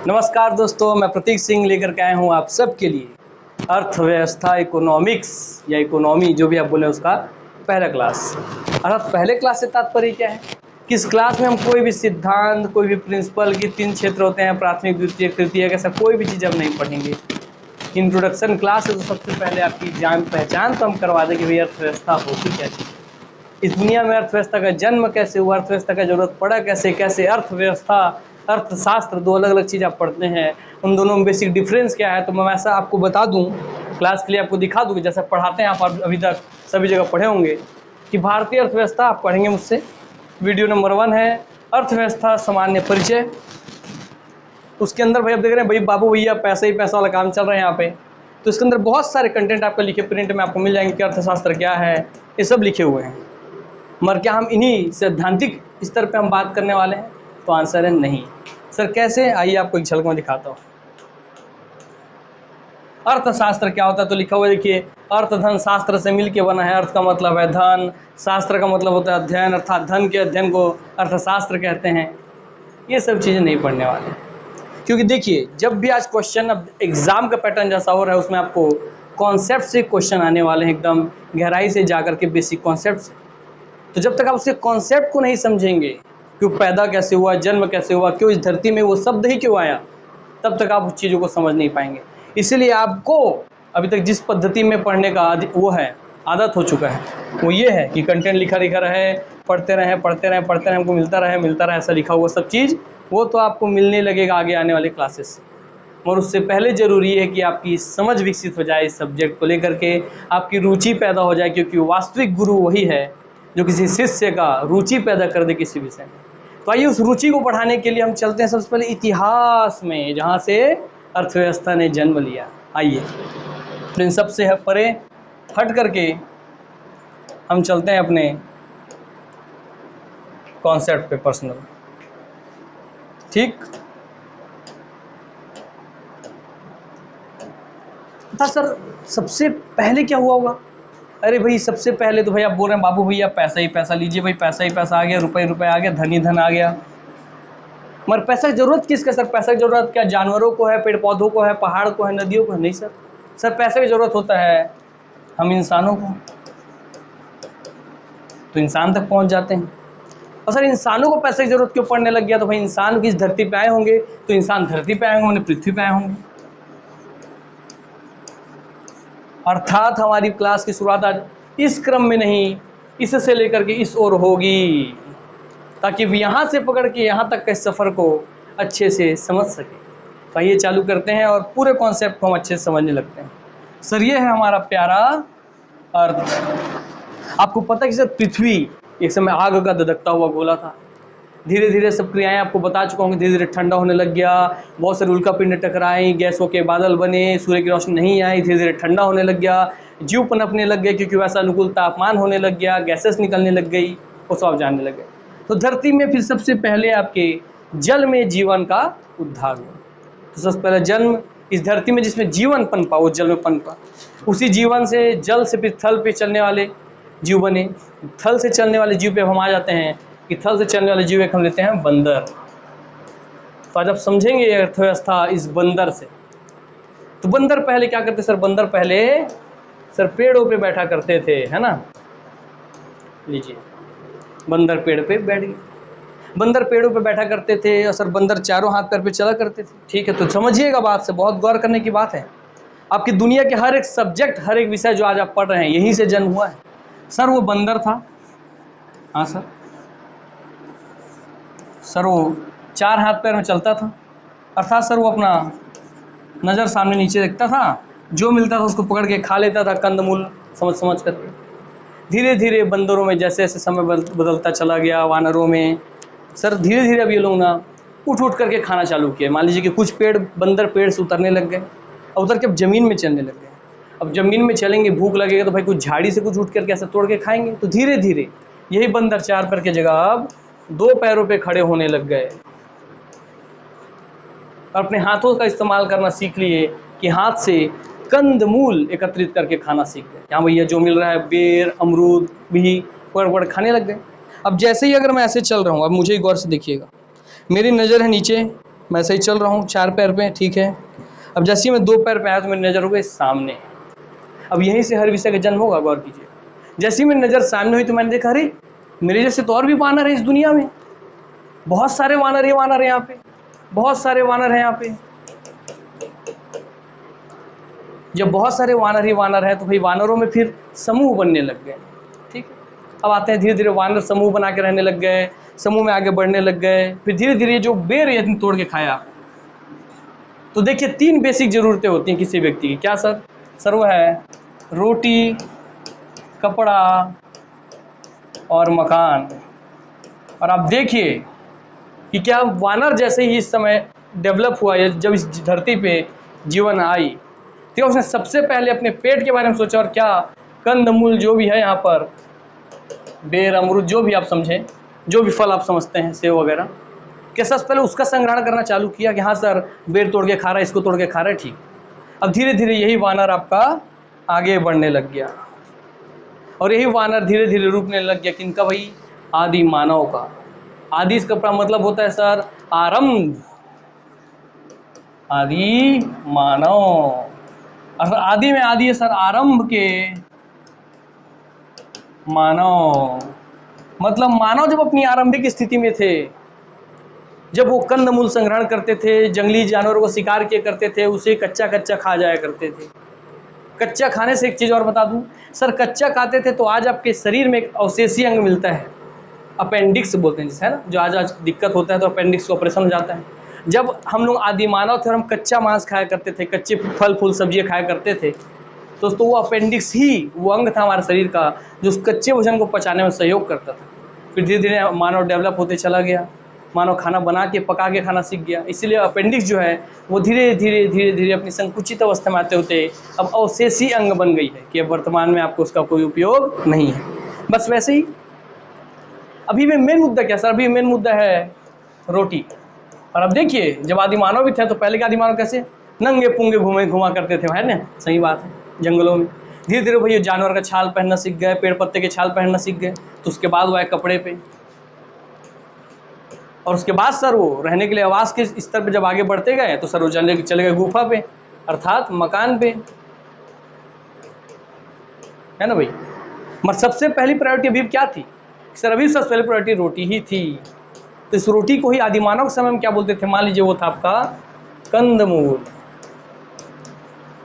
नमस्कार दोस्तों, मैं प्रतीक सिंह लेकर के आया हूँ आप सबके लिए अर्थव्यवस्था, इकोनॉमिक्स या इकोनॉमी जो भी आप बोले उसका पहला क्लास। अर्थात पहले क्लास से तात्पर्य क्या है? किस क्लास में हम कोई भी सिद्धांत, कोई भी प्रिंसिपल की 3 क्षेत्र होते हैं, प्राथमिक, द्वितीयक, तृतीयक, ऐसा कोई भी चीज़ हम नहीं पढ़ेंगे। इंट्रोडक्शन क्लास है तो सबसे पहले आपकी जान पहचान तो हम करवा दें कि भाई अर्थव्यवस्था होती क्या चीज़, इस दुनिया में अर्थव्यवस्था का जन्म कैसे हुआ, अर्थव्यवस्था का जरूरत पड़ा कैसे, कैसे अर्थव्यवस्था, अर्थशास्त्र दो अलग अलग चीज़ आप पढ़ते हैं, उन दोनों में बेसिक डिफरेंस क्या है। तो मैं वैसा आपको बता दूं, क्लास के लिए आपको दिखा दूँ, जैसा पढ़ाते हैं आप अभी तक सभी जगह पढ़े होंगे कि भारतीय अर्थव्यवस्था आप पढ़ेंगे मुझसे। वीडियो नंबर 1 है अर्थव्यवस्था सामान्य परिचय। उसके अंदर भाई आप देख रहे हैं भाई बाबू भैया पैसा ही पैसा वाला काम चल रहा है यहाँ पे। तो इसके अंदर बहुत सारे कंटेंट आपको लिखे प्रिंट में आपको मिल जाएंगे कि अर्थशास्त्र क्या है, ये सब लिखे हुए हैं। मगर क्या हम इन्हीं सैद्धांतिक स्तर पे हम बात करने वाले हैं? तो आंसर है नहीं। सर कैसे? आइए आपको एक झलक में दिखाता हूँ। अर्थशास्त्र क्या होता है तो लिखा हुआ है, देखिए, अर्थ धन शास्त्र से मिलके बना है। अर्थ का मतलब है धन, शास्त्र का मतलब होता है अध्ययन, अर्थात धन के अध्ययन को अर्थशास्त्र कहते हैं। ये सब चीज़ें नहीं पढ़ने वाले, क्योंकि देखिए जब भी आज क्वेश्चन, अब एग्जाम का पैटर्न जैसा हो रहा है उसमें आपको कॉन्सेप्ट से क्वेश्चन आने वाले हैं, एकदम गहराई से जाकर के बेसिक कॉन्सेप्ट। तो जब तक आप उसके कॉन्सेप्ट को नहीं समझेंगे कि वो पैदा कैसे हुआ, जन्म कैसे हुआ, क्यों इस धरती में वो शब्द ही क्यों आया, तब तक आप उस चीज़ों को समझ नहीं पाएंगे। इसीलिए आपको अभी तक जिस पद्धति में पढ़ने का वो है, आदत हो चुका है, वो ये है कि कंटेंट लिखा रहे, पढ़ते रहें, हमको मिलता रहे ऐसा लिखा हुआ सब चीज़, वो तो आपको मिलने लगेगा आगे आने वाले क्लासेस से। और उससे पहले ज़रूरी है कि आपकी समझ विकसित हो जाए इस सब्जेक्ट को लेकर के, आपकी रुचि पैदा हो जाए, क्योंकि वास्तविक गुरु वही है जो किसी शिष्य का रुचि पैदा कर दे किसी विषय में। तो आइए उस रुचि को बढ़ाने के लिए हम चलते हैं सबसे पहले इतिहास में, जहाँ से अर्थव्यवस्था ने जन्म लिया। आइए तो इन सबसे परे हट करके हम चलते हैं अपने कॉन्सेप्ट पे पर्सनल। ठीक था सर, सबसे पहले क्या हुआ होगा? अरे भाई सबसे पहले तो भाई आप बोल रहे हैं बाबू भैया पैसा ही पैसा लीजिए, भाई पैसा ही पैसा आ गया, रुपये रुपये आ गया, धन ही धन आ गया। मगर पैसा की जरूरत किसका सर? पैसा की जरूरत क्या जानवरों को है, पेड़ पौधों को है, पहाड़ को है, नदियों को है? नहीं सर, सर पैसे की जरूरत होता है हम इंसानों को। तो इंसान तक पहुंच जाते हैं। और सर इंसानों को पैसे की जरूरत क्यों पड़ने लग गया? तो भाई इंसान किस धरती पे आए होंगे, तो इंसान धरती पे आए होंगे, पृथ्वी पे आए होंगे। अर्थात हमारी क्लास की शुरुआत आज इस क्रम में नहीं, इससे लेकर के इस ओर होगी, ताकि यहाँ से पकड़ के यहाँ तक के सफ़र को अच्छे से समझ सके। तो आइए चालू करते हैं और पूरे कॉन्सेप्ट को हम अच्छे से समझने लगते हैं। सर ये है हमारा प्यारा अर्थ। आपको पता है कि सर पृथ्वी एक समय आग का धधकता हुआ गोला था। धीरे धीरे सब क्रियाएं आपको बता चुका हूँ, धीरे धीरे ठंडा होने लग गया, बहुत सारे उल्कापिंड टकराई, गैसों के बादल बने, सूर्य की रोशनी नहीं आई, धीरे धीरे ठंडा होने लग गया, जीव पनपने लग गए, क्योंकि वैसा अनुकूल तापमान होने लग गया, गैसेस निकलने लग गई, वो सब आप जानने लग गए। तो धरती में फिर सबसे पहले आपके जल में जीवन का उद्धार हुआ। तो सबसे पहले जन्म इस धरती में जिसमें जीवन पनपा, वो जल में पनपा, उसी जीवन से, जल से फिर थल पे चलने वाले जीव बने। थल से चलने वाले जीव पे हम आ जाते हैं कि थल से चलने वाले जीव एक हम लेते हैं बंदर। तो आज आप समझेंगे अर्थव्यवस्था इस बंदर से। तो बंदर पहले क्या करते सर? बंदर पहले सर पेड़ों पे बैठा करते थे, है ना। लीजिए, बंदर पेड़ पे बैठ गए। बंदर पेड़ों पे बैठा करते थे और सर बंदर चारों हाथ पैर पे चला करते थे। ठीक है, तो समझिएगा बात से, बहुत गौर करने की बात है। आपकी दुनिया के हर एक सब्जेक्ट, हर एक विषय जो आज आप पढ़ रहे हैं, यहीं से जन्म हुआ है। सर वो बंदर था, हाँ सर, सर वो 4 हाथ पैर में चलता था, अर्थात सर वो अपना नज़र सामने नीचे देखता था, जो मिलता था उसको पकड़ के खा लेता था, कंदमूल समझ समझ करके। धीरे धीरे बंदरों में जैसे जैसे समय बदलता चला गया, वानरों में, सर धीरे धीरे अब ये लोग ना उठ उठ करके खाना चालू किया। मान लीजिए कि कुछ बंदर पेड़ से उतरने लग गए, अब उतर के अब ज़मीन में चलने लग गए। अब ज़मीन में चलेंगे, भूख लगेगा तो भाई कुछ झाड़ी से कुछ उठ करके ऐसे तोड़ के खाएंगे। तो धीरे धीरे यही बंदर 4 पैर की जगह अब 2 पैरों पे खड़े होने लग गए और अपने हाथों का इस्तेमाल करना सीख लिए कि हाथ से कंदमूल एकत्रित करके खाना सीख गए। यहाँ भैया जो मिल रहा है, बेर, अमरूद भी पकड़ पकड़ खाने लग गए। अब जैसे ही अगर मैं ऐसे चल रहा हूँ, अब मुझे गौर से देखिएगा, मेरी नज़र है नीचे, मैं सही चल रहा हूँ 4 पैर पे, ठीक है। अब जैसे ही मैं 2 पैर पे आया तो मेरी नज़र हो गई सामने। अब यहीं से हर विषय का जन्म होगा, गौर कीजिए। जैसे ही मेरी नज़र सामने हुई तो मैंने देखा, अरे मेरे जैसे तो और भी वानर है इस दुनिया में, बहुत सारे वानर है यहाँ पे, बहुत सारे वानर हैं यहाँ पे। जब बहुत सारे वानर ही वानर है तो भाई वानरों में फिर समूह बनने लग गए, ठीक है। अब आते हैं धीरे धीरे वानर समूह बना के रहने लग गए, समूह में आगे बढ़ने लग गए। फिर धीरे धीरे जो बेर यदि तोड़ के खाया, तो देखिए 3 बेसिक ज़रूरतें होती हैं किसी व्यक्ति की। क्या सर? सर वो है रोटी, कपड़ा और मकान। और आप देखिए कि क्या वानर जैसे ही इस समय डेवलप हुआ है, जब इस धरती पे जीवन आई, तो उसने सबसे पहले अपने पेट के बारे में सोचा। और क्या कंदमूल जो भी है यहाँ पर, बेर, अमरूद, जो भी आप समझें, जो भी फल आप समझते हैं, सेब वगैरह, कि सबसे पहले उसका संग्रहण करना चालू किया कि हाँ सर बेर तोड़ के खा रहा है, इसको तोड़ के खा रहा है, ठीक। अब धीरे धीरे यही वानर आपका आगे बढ़ने लग गया, और यही वानर धीरे धीरे रूप लेने लग गया किनका भाई? आदि मानव का। आदि इसका मतलब होता है सर आरंभ, आदि मानव। और आदि में आदि है सर आरंभ के मानव, मतलब मानव जब अपनी आरंभिक स्थिति में थे, जब वो कंदमूल संग्रहण करते थे, जंगली जानवरों को शिकार किया करते थे, उसे कच्चा कच्चा खा जाया करते थे। कच्चा खाने से एक चीज़ और बता दूं सर, कच्चा खाते थे तो आज आपके शरीर में एक अवशेषीय अंग मिलता है, अपेंडिक्स बोलते हैं जिसे, है ना, जो आज दिक्कत होता है तो अपेंडिक्स का ऑपरेशन हो जाता है। जब हम लोग आदि मानव थे और हम कच्चा मांस खाया करते थे, कच्चे फल फूल सब्जियाँ खाया करते थे, तो वो अपेंडिक्स ही वो अंग था हमारे शरीर का जो उस कच्चे भोजन को पचाने में सहयोग करता था। फिर धीरे धीरे मानव डेवलप होते चला गया, मानव खाना बना के पका के खाना सीख गया, इसीलिए अपेंडिक्स जो है वो धीरे धीरे धीरे धीरे अपनी संकुचित अवस्था में आते होते अब अवशेषी अंग बन गई है कि अब वर्तमान में आपको उसका कोई उपयोग नहीं है। बस वैसे ही अभी में मेन मुद्दा क्या सर? अभी मेन मुद्दा है रोटी। और अब देखिए जब आदि मानव भी थे तो पहले के आदि मानव कैसे नंगे पुंगे घुमा करते थे, है ना, सही बात है, जंगलों में। धीरे धीरे भैया जानवर का छाल पहनना सीख गए, पेड़ पत्ते के छाल पहनना सीख गए, तो उसके बाद वो आए कपड़े पे, और उसके बाद सर वो रहने के लिए आवास के स्तर पे जब आगे बढ़ते गए तो सर वो चले गए गुफा पे, अर्थात मकान पे, है ना भाई। मगर सबसे पहली प्रायोरिटी अभी क्या थी सर? अभी सबसे पहली प्रायोरिटी रोटी ही थी। तो इस रोटी को ही आदिमानव के समय में क्या बोलते थे? मान लीजिए वो था आपका कंदमूल।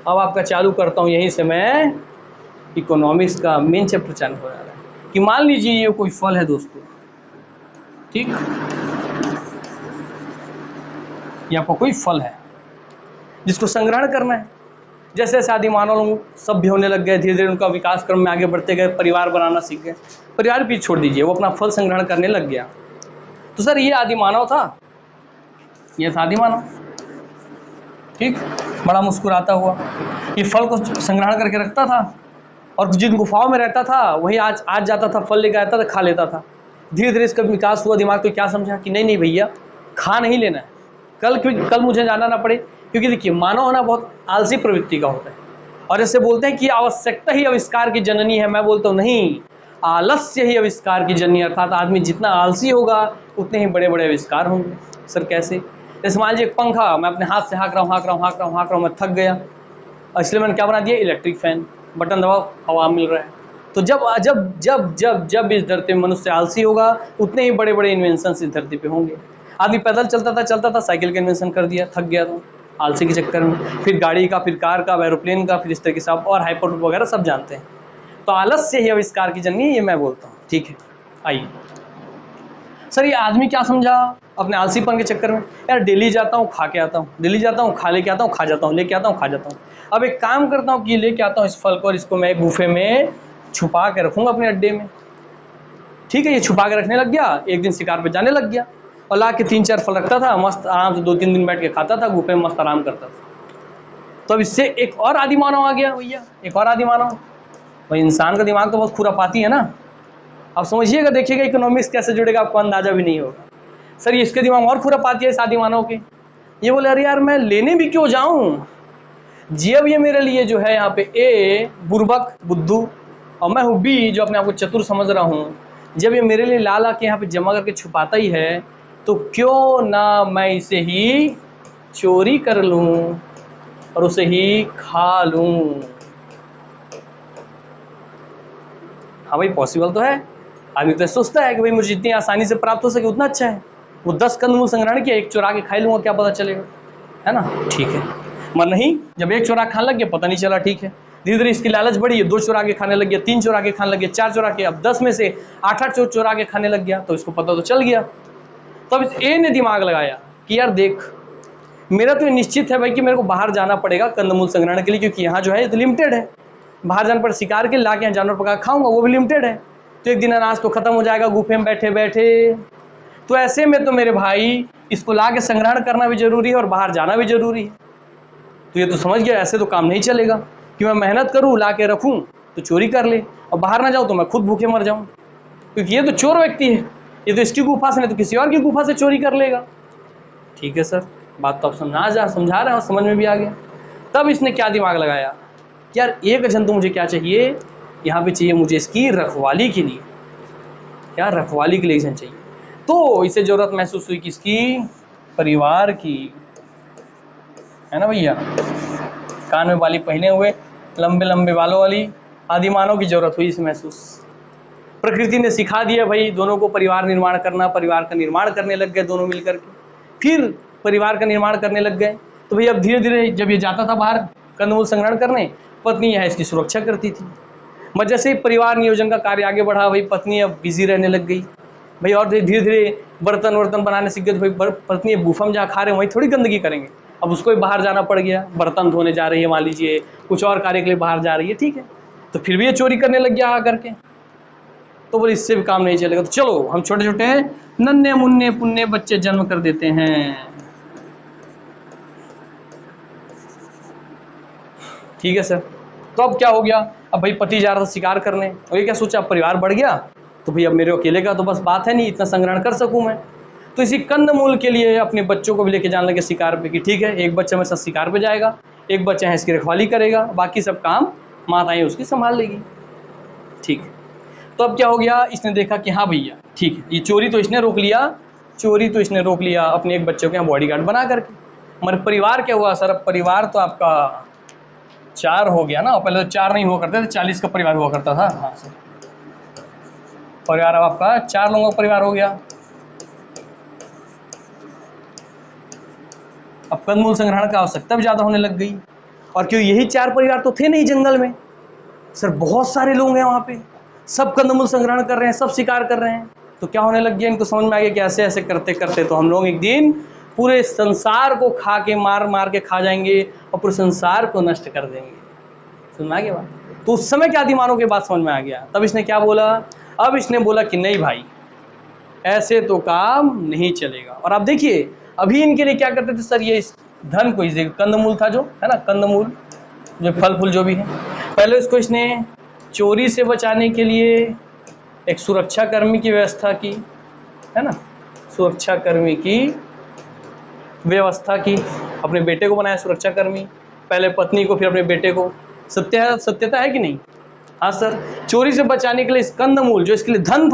अब आपका चालू करता हूँ यहीं से मैं इकोनॉमिक्स का मेन चैप्टर चालू हो रहा है कि मान लीजिए ये कोई फल है दोस्तों, ठीक, ये आपका कोई फल है जिसको संग्रहण करना है। जैसे जैसे आदि मानव लोग सभ्य होने लग गए, धीरे धीरे उनका विकास क्रम में आगे बढ़ते गए, परिवार बनाना सीख गए। परिवार भी छोड़ दीजिए, वो अपना फल संग्रहण करने लग गया। तो सर ये आदि मानव था, ये था आदि मानव, ठीक, बड़ा मुस्कुराता हुआ, ये फल को संग्रहण करके रखता था और जिन गुफाओं में रहता था वही आज जाता था, फल लेकर आता था, खा लेता था। धीरे धीरे इसका विकास हुआ, दिमाग तो क्या समझा कि नहीं नहीं भैया खा नहीं लेना है, कल मुझे जाना ना पड़े। क्योंकि देखिए मानव होना बहुत आलसी प्रवृत्ति का होता है, और ऐसे बोलते हैं कि आवश्यकता ही आविष्कार की जननी है। मैं बोलता हूँ नहीं, आलस्य ही आविष्कार की जननी, अर्थात आदमी जितना आलसी होगा उतने ही बड़े बड़े आविष्कार होंगे। सर कैसे? जैसे मान लीजिए एक पंखा, मैं अपने हाथ से हाँक रहा हूँ, मैं थक गया, इसलिए मैंने क्या बना दिया? इलेक्ट्रिक फैन, बटन दबाओ हवा मिल रहा है। तो जब जब जब जब जब इस धरती में मनुष्य आलसी होगा उतने ही बड़े बड़े इन्वेंशन इस धरती पे होंगे। आदमी पैदल चलता था, साइकिल का इन्वेंशन कर दिया, थक गया तो आलसी के चक्कर में, फिर गाड़ी का, फिर कार का, एरोप्लेन का, फिर इस तरह के सब और हाइपरलूप वगैरह सब जानते हैं। तो आलस्य ही आविष्कार की जननी, ये मैं बोलता हूँ, ठीक है। आइए सर ये आदमी क्या समझा अपने आलसीपन के चक्कर में? यार डेली जाता हूँ खा के आता हूँ, डेली जाता हूँ खा लेके आता हूँ, खा जाता हूँ, लेके आता हूँ, खा जाता हूँ। अब एक काम करता हूँ कि लेके आता हूँ इस फल को और इसको मैं गुफे में छुपा के रखूँगा अपने अड्डे में, ठीक है। ये छुपा के रखने लग गया, एक दिन शिकार पे जाने लग गया और ला के 3-4 फल रखता था, मस्त आराम से 2-3 दिन बैठ के खाता था, गुफे में मस्त आराम करता था। तो अब इससे एक और आदि मानव आ गया भैया, एक और आदि मानव। भाई इंसान का दिमाग तो बहुत खुरापाती है ना। अब समझिएगा, देखिएगा इकोनॉमिक्स कैसे जुड़ेगा, आपको अंदाजा भी नहीं होगा। सर ये इसके दिमाग और खुरापाती है इस आदि मानव के। ये बोले अरे यार मैं लेने भी क्यों जाऊं, जब ये मेरे लिए जो है यहाँ पे ए बुर्बक बुद्धू और मैं हूँ बी जो अपने आप को चतुर समझ रहा हूँ, जब ये मेरे लिए ला के यहाँ पे जमा करके छुपाता ही है तो क्यों ना मैं इसे ही चोरी कर लूं और उसे ही खा लूं। हाँ भाई, पॉसिबल तो है। आदमी तो सोचता है कि भाई मुझे जितनी आसानी से प्राप्त हो सके उतना अच्छा है। वो 10 कंदमूल संग्रहण किया, एक चुरा के खा लूंगा, क्या पता चलेगा, है ना। ठीक है, मगर नहीं, जब एक चुरा खाने लग गया पता नहीं चला। ठीक है, धीरे धीरे इसकी लालच बढ़ी है, 2 चुरा के खाने लग गया, 3 चुरा के खाने लग गया, 4 चुरा के, अब 10 में से 8-8 चुरा के खाने लग गया, तो इसको पता तो चल गया। तब इस ए ने दिमाग लगाया कि यार देख, मेरा तो निश्चित है भाई कि मेरे को बाहर जाना पड़ेगा कंदमूल संग्रहण के लिए, क्योंकि यहाँ जो है ये तो लिमिटेड है। बाहर जाने पर शिकार के ला के यहाँ जानवर पका खाऊंगा, वो भी लिमिटेड है। तो एक दिन अनाज तो खत्म हो जाएगा गुफे में बैठे बैठे। तो ऐसे में तो मेरे भाई इसको ला के संग्रहण करना भी जरूरी है और बाहर जाना भी जरूरी है। तो ये तो समझ गया, ऐसे तो काम नहीं चलेगा कि मैं मेहनत करूँ, ला के रखूँ तो चोरी कर ले, और बाहर ना जाऊँ तो मैं खुद भूखे मर जाऊँ, क्योंकि ये तो चोर व्यक्ति है, ये तो इसकी गुफा से नहीं तो किसी और की गुफा से चोरी कर लेगा। ठीक है सर, बात तो आप समझा रहे हो, समझ में भी आ गया। तब इसने क्या दिमाग लगाया, यार एक जंतु मुझे क्या चाहिए, यहाँ पे चाहिए मुझे इसकी रखवाली के लिए, क्या रखवाली के लिए इसे चाहिए। तो इसे जरूरत महसूस हुई किसकी, परिवार की, है ना भैया। कान में बाली पहने हुए लंबे लंबे बालों वाली आदिमानव की जरूरत हुई इसे महसूस। प्रकृति ने सिखा दिया भाई दोनों को परिवार निर्माण करना, परिवार का निर्माण करने लग गए दोनों मिलकर के, फिर परिवार का निर्माण करने लग गए। तो भाई अब धीरे धीरे जब ये जाता था बाहर कंदमूल संग्रहण करने, पत्नी यहाँ इसकी सुरक्षा करती थी। मगर जैसे ही परिवार नियोजन का कार्य आगे बढ़ा, भाई पत्नी अब बिजी रहने लग गई भाई, और धीरे धीरे बर्तन बनाने सीख गए। तो भाई पत्नी गुफा में जहाँ खा रहे हैं वहीं थोड़ी गंदगी करेंगे, अब उसको भी बाहर जाना पड़ गया, बर्तन धोने जा रही है, मान लीजिए कुछ और कार्य के लिए बाहर जा रही है। ठीक है, तो फिर भी ये चोरी करने लग गया आकर के। तो बोले इससे भी काम नहीं चलेगा, तो चलो हम छोटे छोटे नन्हे मुन्ने पुन्ने बच्चे जन्म कर देते हैं। ठीक है सर, तो अब क्या हो गया, अब भाई पति जा रहा था शिकार करने, और ये क्या सोचा, परिवार बढ़ गया तो भाई अब मेरे अकेले का तो बस बात है नहीं, इतना संग्रहण कर सकूं मैं। तो इसी कंदमूल के लिए अपने बच्चों को भी लेके जाने लगे शिकार पे, कि ठीक है एक बच्चा मेरे साथ शिकार पे जाएगा, एक बच्चा है इसकी रखवाली करेगा, बाकी सब काम माताएं उसकी संभाल लेगी। ठीक है, तो अब क्या हो गया, इसने देखा कि हाँ भैया ठीक है, ये चोरी तो इसने रोक लिया, अपने एक बच्चे को यहाँ बॉडीगार्ड बना करके। मगर परिवार क्या हुआ सर, अब परिवार तो आपका 4 हो गया ना, पहले तो 4 नहीं हुआ करते थे, 40 का परिवार हुआ करता था। हाँ सर, परिवार अब आपका 4 लोगों का परिवार हो गया। अब कंदमूल संग्रहण का आवश्यकता भी ज़्यादा होने लग गई, और क्यों यही 4 परिवार तो थे नहीं जंगल में सर, बहुत सारे लोग हैं वहाँ पे, सब कंदमूल संग्रहण कर रहे हैं, सब शिकार कर रहे हैं। तो क्या होने लग गया, इनको समझ में आ गया कि ऐसे ऐसे करते करते तो हम लोग एक दिन पूरे संसार को खा के मार के खा जाएंगे और पूरे संसार को नष्ट कर देंगे। समझ में आ गया बात। तो उस समय क्या दिमागों की बात समझ में आ गया, तब इसने क्या बोला, अब इसने बोला कि नहीं भाई ऐसे तो काम नहीं चलेगा। और आप देखिए अभी इनके लिए क्या करते थे सर, ये इस धन को, इसे कंदमूल था जो है ना, कंदमूल जो फल फूल जो भी है, पहले इसको इसने चोरी से बचाने के लिए एक सुरक्षा कर्मी की व्यवस्था की, है ना, सुरक्षा कर्मी की व्यवस्था की, अपने बेटे को बनाया सुरक्षा कर्मी, पहले पत्नी को फिर अपने बेटे को। सत्यता है कि नहीं। हाँ सर, चोरी से बचाने के लिए इस कंदमूल जो इसके लिए धन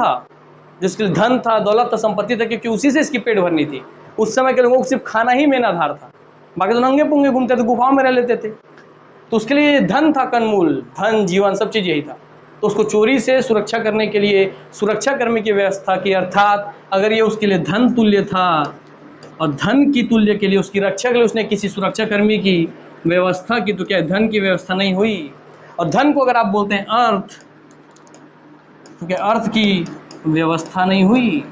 था, दौलत था, संपत्ति था, क्योंकि उसी से इसकी पेट भरनी थी। उस समय के लोगों को सिर्फ खाना ही मेन आधार था, बाकी तो नंगे पुंगे घूमते थे, गुफाओं में रह लेते थे। तो उसके लिए धन था, कंदमूल, धन, जीवन, सब चीज़ यही था। तो उसको चोरी से सुरक्षा करने के लिए सुरक्षा कर्मी की व्यवस्था की, अर्थात अगर ये उसके लिए धन तुल्य था और धन की तुल्य के लिए उसकी रक्षा के लिए उसने किसी सुरक्षा कर्मी की व्यवस्था की, तो क्या धन की व्यवस्था नहीं हुई। और धन को अगर आप बोलते हैं अर्थ, तो क्या अर्थ की व्यवस्था नहीं हुई,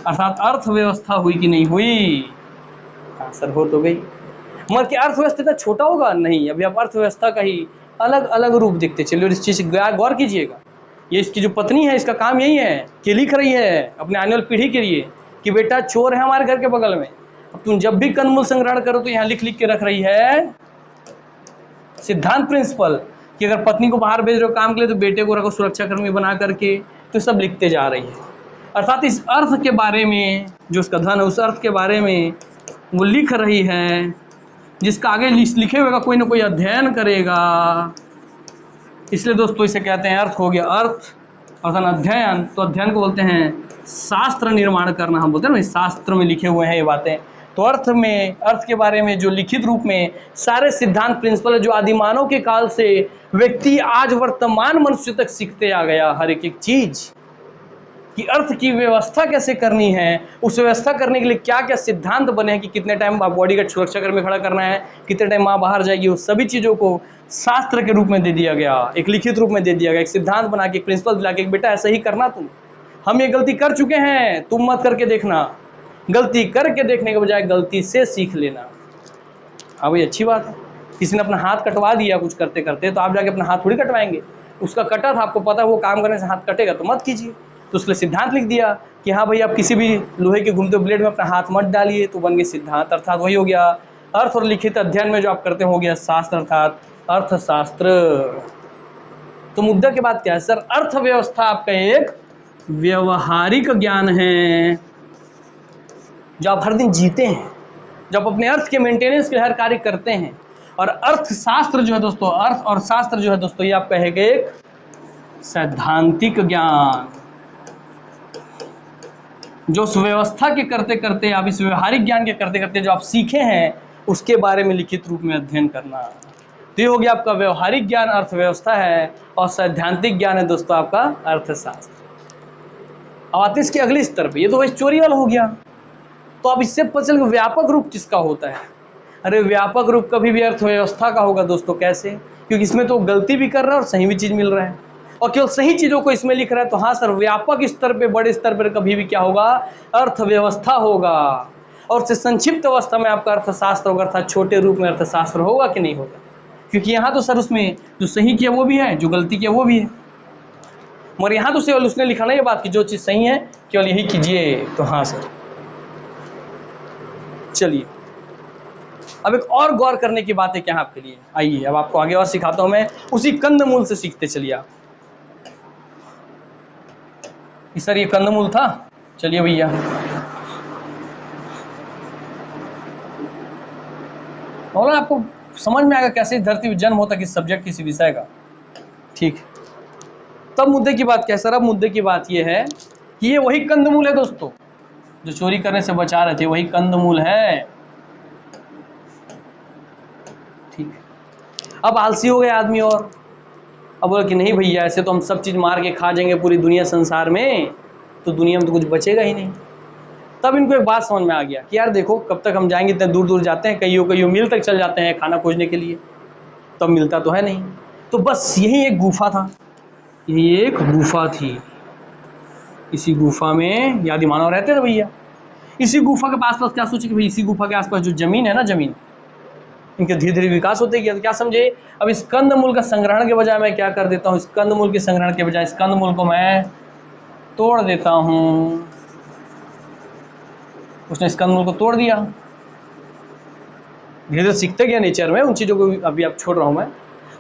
अर्थात अर्थव्यवस्था हुई कि नहीं हुई। हाँ सर, हो तो गई। मगर क्या अर्थव्यवस्था इतना छोटा होगा, नहीं, अभी आप अर्थव्यवस्था का ही अलग अलग रूप देखते चलिए, इस चीज़ से गौर कीजिएगा। ये इसकी जो पत्नी है इसका काम यही है कि लिख रही है अपने आने वाली पीढ़ी के लिए कि बेटा चोर है हमारे घर के बगल में, अब तुम जब भी कंदमूल संग्रहण करो तो यहाँ लिख लिख के रख रही है सिद्धांत, प्रिंसिपल, कि अगर पत्नी को बाहर भेज रहे हो काम के लिए तो बेटे को रखो सुरक्षा कर्मी बना करके, तो सब लिखते जा रही है। अर्थात इस अर्थ के बारे में, जो उसका धन है उस अर्थ के बारे में वो लिख रही है, जिसका आगे लिखे हुए का कोई ना कोई अध्ययन करेगा। इसलिए दोस्तों इसे कहते हैं अर्थ हो गया, अर्थ अर्थात अध्ययन, तो अध्ययन को बोलते हैं शास्त्र निर्माण करना, हम बोलते हैं ना शास्त्र में लिखे हुए हैं ये बातें। तो अर्थ में, अर्थ के बारे में जो लिखित रूप में सारे सिद्धांत प्रिंसिपल है जो आदिमानव के काल से व्यक्ति आज वर्तमान मनुष्य तक सीखते आ गया, हर एक एक चीज कि अर्थ की व्यवस्था कैसे करनी है, उस व्यवस्था करने के लिए क्या क्या सिद्धांत बने हैं कि कितने टाइम बॉडी का सुरक्षा कर्मी खड़ा करना है, कितने टाइम माँ बाहर जाएगी, उस सभी चीज़ों को शास्त्र के रूप में दे दिया गया, एक लिखित रूप में दे दिया गया, एक सिद्धांत बना के, एक प्रिंसिपल दिला के, बेटा ऐसा ही करना तुम, हम ये गलती कर चुके हैं, तुम मत करके देखना, गलती करके देखने के बजाय गलती से सीख लेना। हाँ भाई अच्छी बात है, किसी ने अपना हाथ कटवा दिया कुछ करते करते, तो आप जाके अपना हाथ थोड़ी कटवाएंगे, उसका कटा था, आपको पता है वो काम करने से हाथ कटेगा, तो मत कीजिए। तो उसके लिए सिद्धांत लिख दिया कि हाँ भाई आप किसी भी लोहे के घूमते ब्लेड में अपना हाथ मत डालिए, तो बन गए सिद्धांत, अर्थात वही हो गया अर्थ और लिखित अध्ययन में जो आप करते हो गया शास्त्र, अर्थात अर्थशास्त्र। तो मुद्दा के बाद क्या है सर, अर्थव्यवस्था आपका एक व्यवहारिक ज्ञान है जो आप हर दिन जीते हैं, जो आप अपने अर्थ के मेंटेनेंस के लिए हर कार्य करते हैं। और अर्थशास्त्र जो है दोस्तों, अर्थ और शास्त्र जो है दोस्तों, ये आप कहेंगे एक सैद्धांतिक ज्ञान, जो उस व्यवस्था के करते करते, आप इस व्यवहारिक ज्ञान के करते करते जो आप सीखे हैं उसके बारे में लिखित रूप में अध्ययन करना। तो ये हो गया आपका व्यवहारिक ज्ञान अर्थव्यवस्था है, और सैद्धांतिक ज्ञान है दोस्तों आपका अर्थशास्त्र। अब आते हैं इसके अगले स्तर पे, ये तो चोरी वाला हो गया। तो अब इससे पता चल व्यापक रूप किसका होता है। अरे व्यापक रूप कभी भी अर्थव्यवस्था का होगा दोस्तों, कैसे? क्योंकि इसमें तो गलती भी कर रहा है और सही भी चीज़ मिल रहा है, और केवल सही चीज़ों को इसमें लिख रहा है। तो हाँ सर, व्यापक स्तर पे, बड़े स्तर पर कभी भी क्या होगा, अर्थव्यवस्था होगा। और उससे संक्षिप्त अवस्था में आपका अर्थशास्त्र होगा, अर्थात छोटे रूप में अर्थशास्त्र होगा कि नहीं होगा? क्योंकि यहाँ तो सर उसमें जो सही किया वो भी है, जो गलती किया वो भी है, मगर यहाँ तो केवल उसने लिखा ना ये बात कि जो चीज़ सही है केवल यही कीजिए। तो हाँ सर, चलिए अब एक और गौर करने की बात है क्या आपके लिए, आइए अब आपको आगे और सिखाता हूं मैं, उसी कंदमूल से सीखते चलिए आप। सर ये कंदमूल था, चलिए भैया बोला आपको समझ में आएगा कैसे धरती जन्म होता किस सब्जेक्ट किसी विषय का, ठीक। तब मुद्दे की बात क्या है सर, अब मुद्दे की बात ये है कि ये वही कंदमूल है दोस्तों जो चोरी करने से बचा रहे थे, वही कंदमूल है, ठीक। अब आलसी हो गए आदमी, और अब बोला कि नहीं भैया ऐसे तो हम सब चीज़ मार के खा जाएंगे पूरी दुनिया संसार में, तो दुनिया में तो कुछ बचेगा ही नहीं। तब इनको एक बात समझ में आ गया कि यार देखो कब तक हम जाएंगे, इतने दूर दूर जाते हैं, कईयों मील तक चल जाते हैं खाना खोजने के लिए, तब मिलता तो है नहीं। तो बस यही एक गुफा था, यही एक गुफा थी, इसी गुफा में ये आदिमानव रहते थे भैया। इसी गुफा के आसपास क्या सोचे कि भाई इसी गुफा के आसपास जो जमीन है ना, जमीन इनके धीरे धीरे विकास होते गया। तो क्या समझे, अब इस कंदमूल का संग्रहण के बजाय मैं क्या कर देता हूँ, इस कंदमूल के संग्रहण के बजाय इस कंदमूल को मैं तोड़ देता हूँ। उसने इस कंदमूल को तोड़ दिया, धीरे धीरे सीखते गया नेचर में, उन चीज़ों को अभी आप छोड़ रहा हूँ मैं।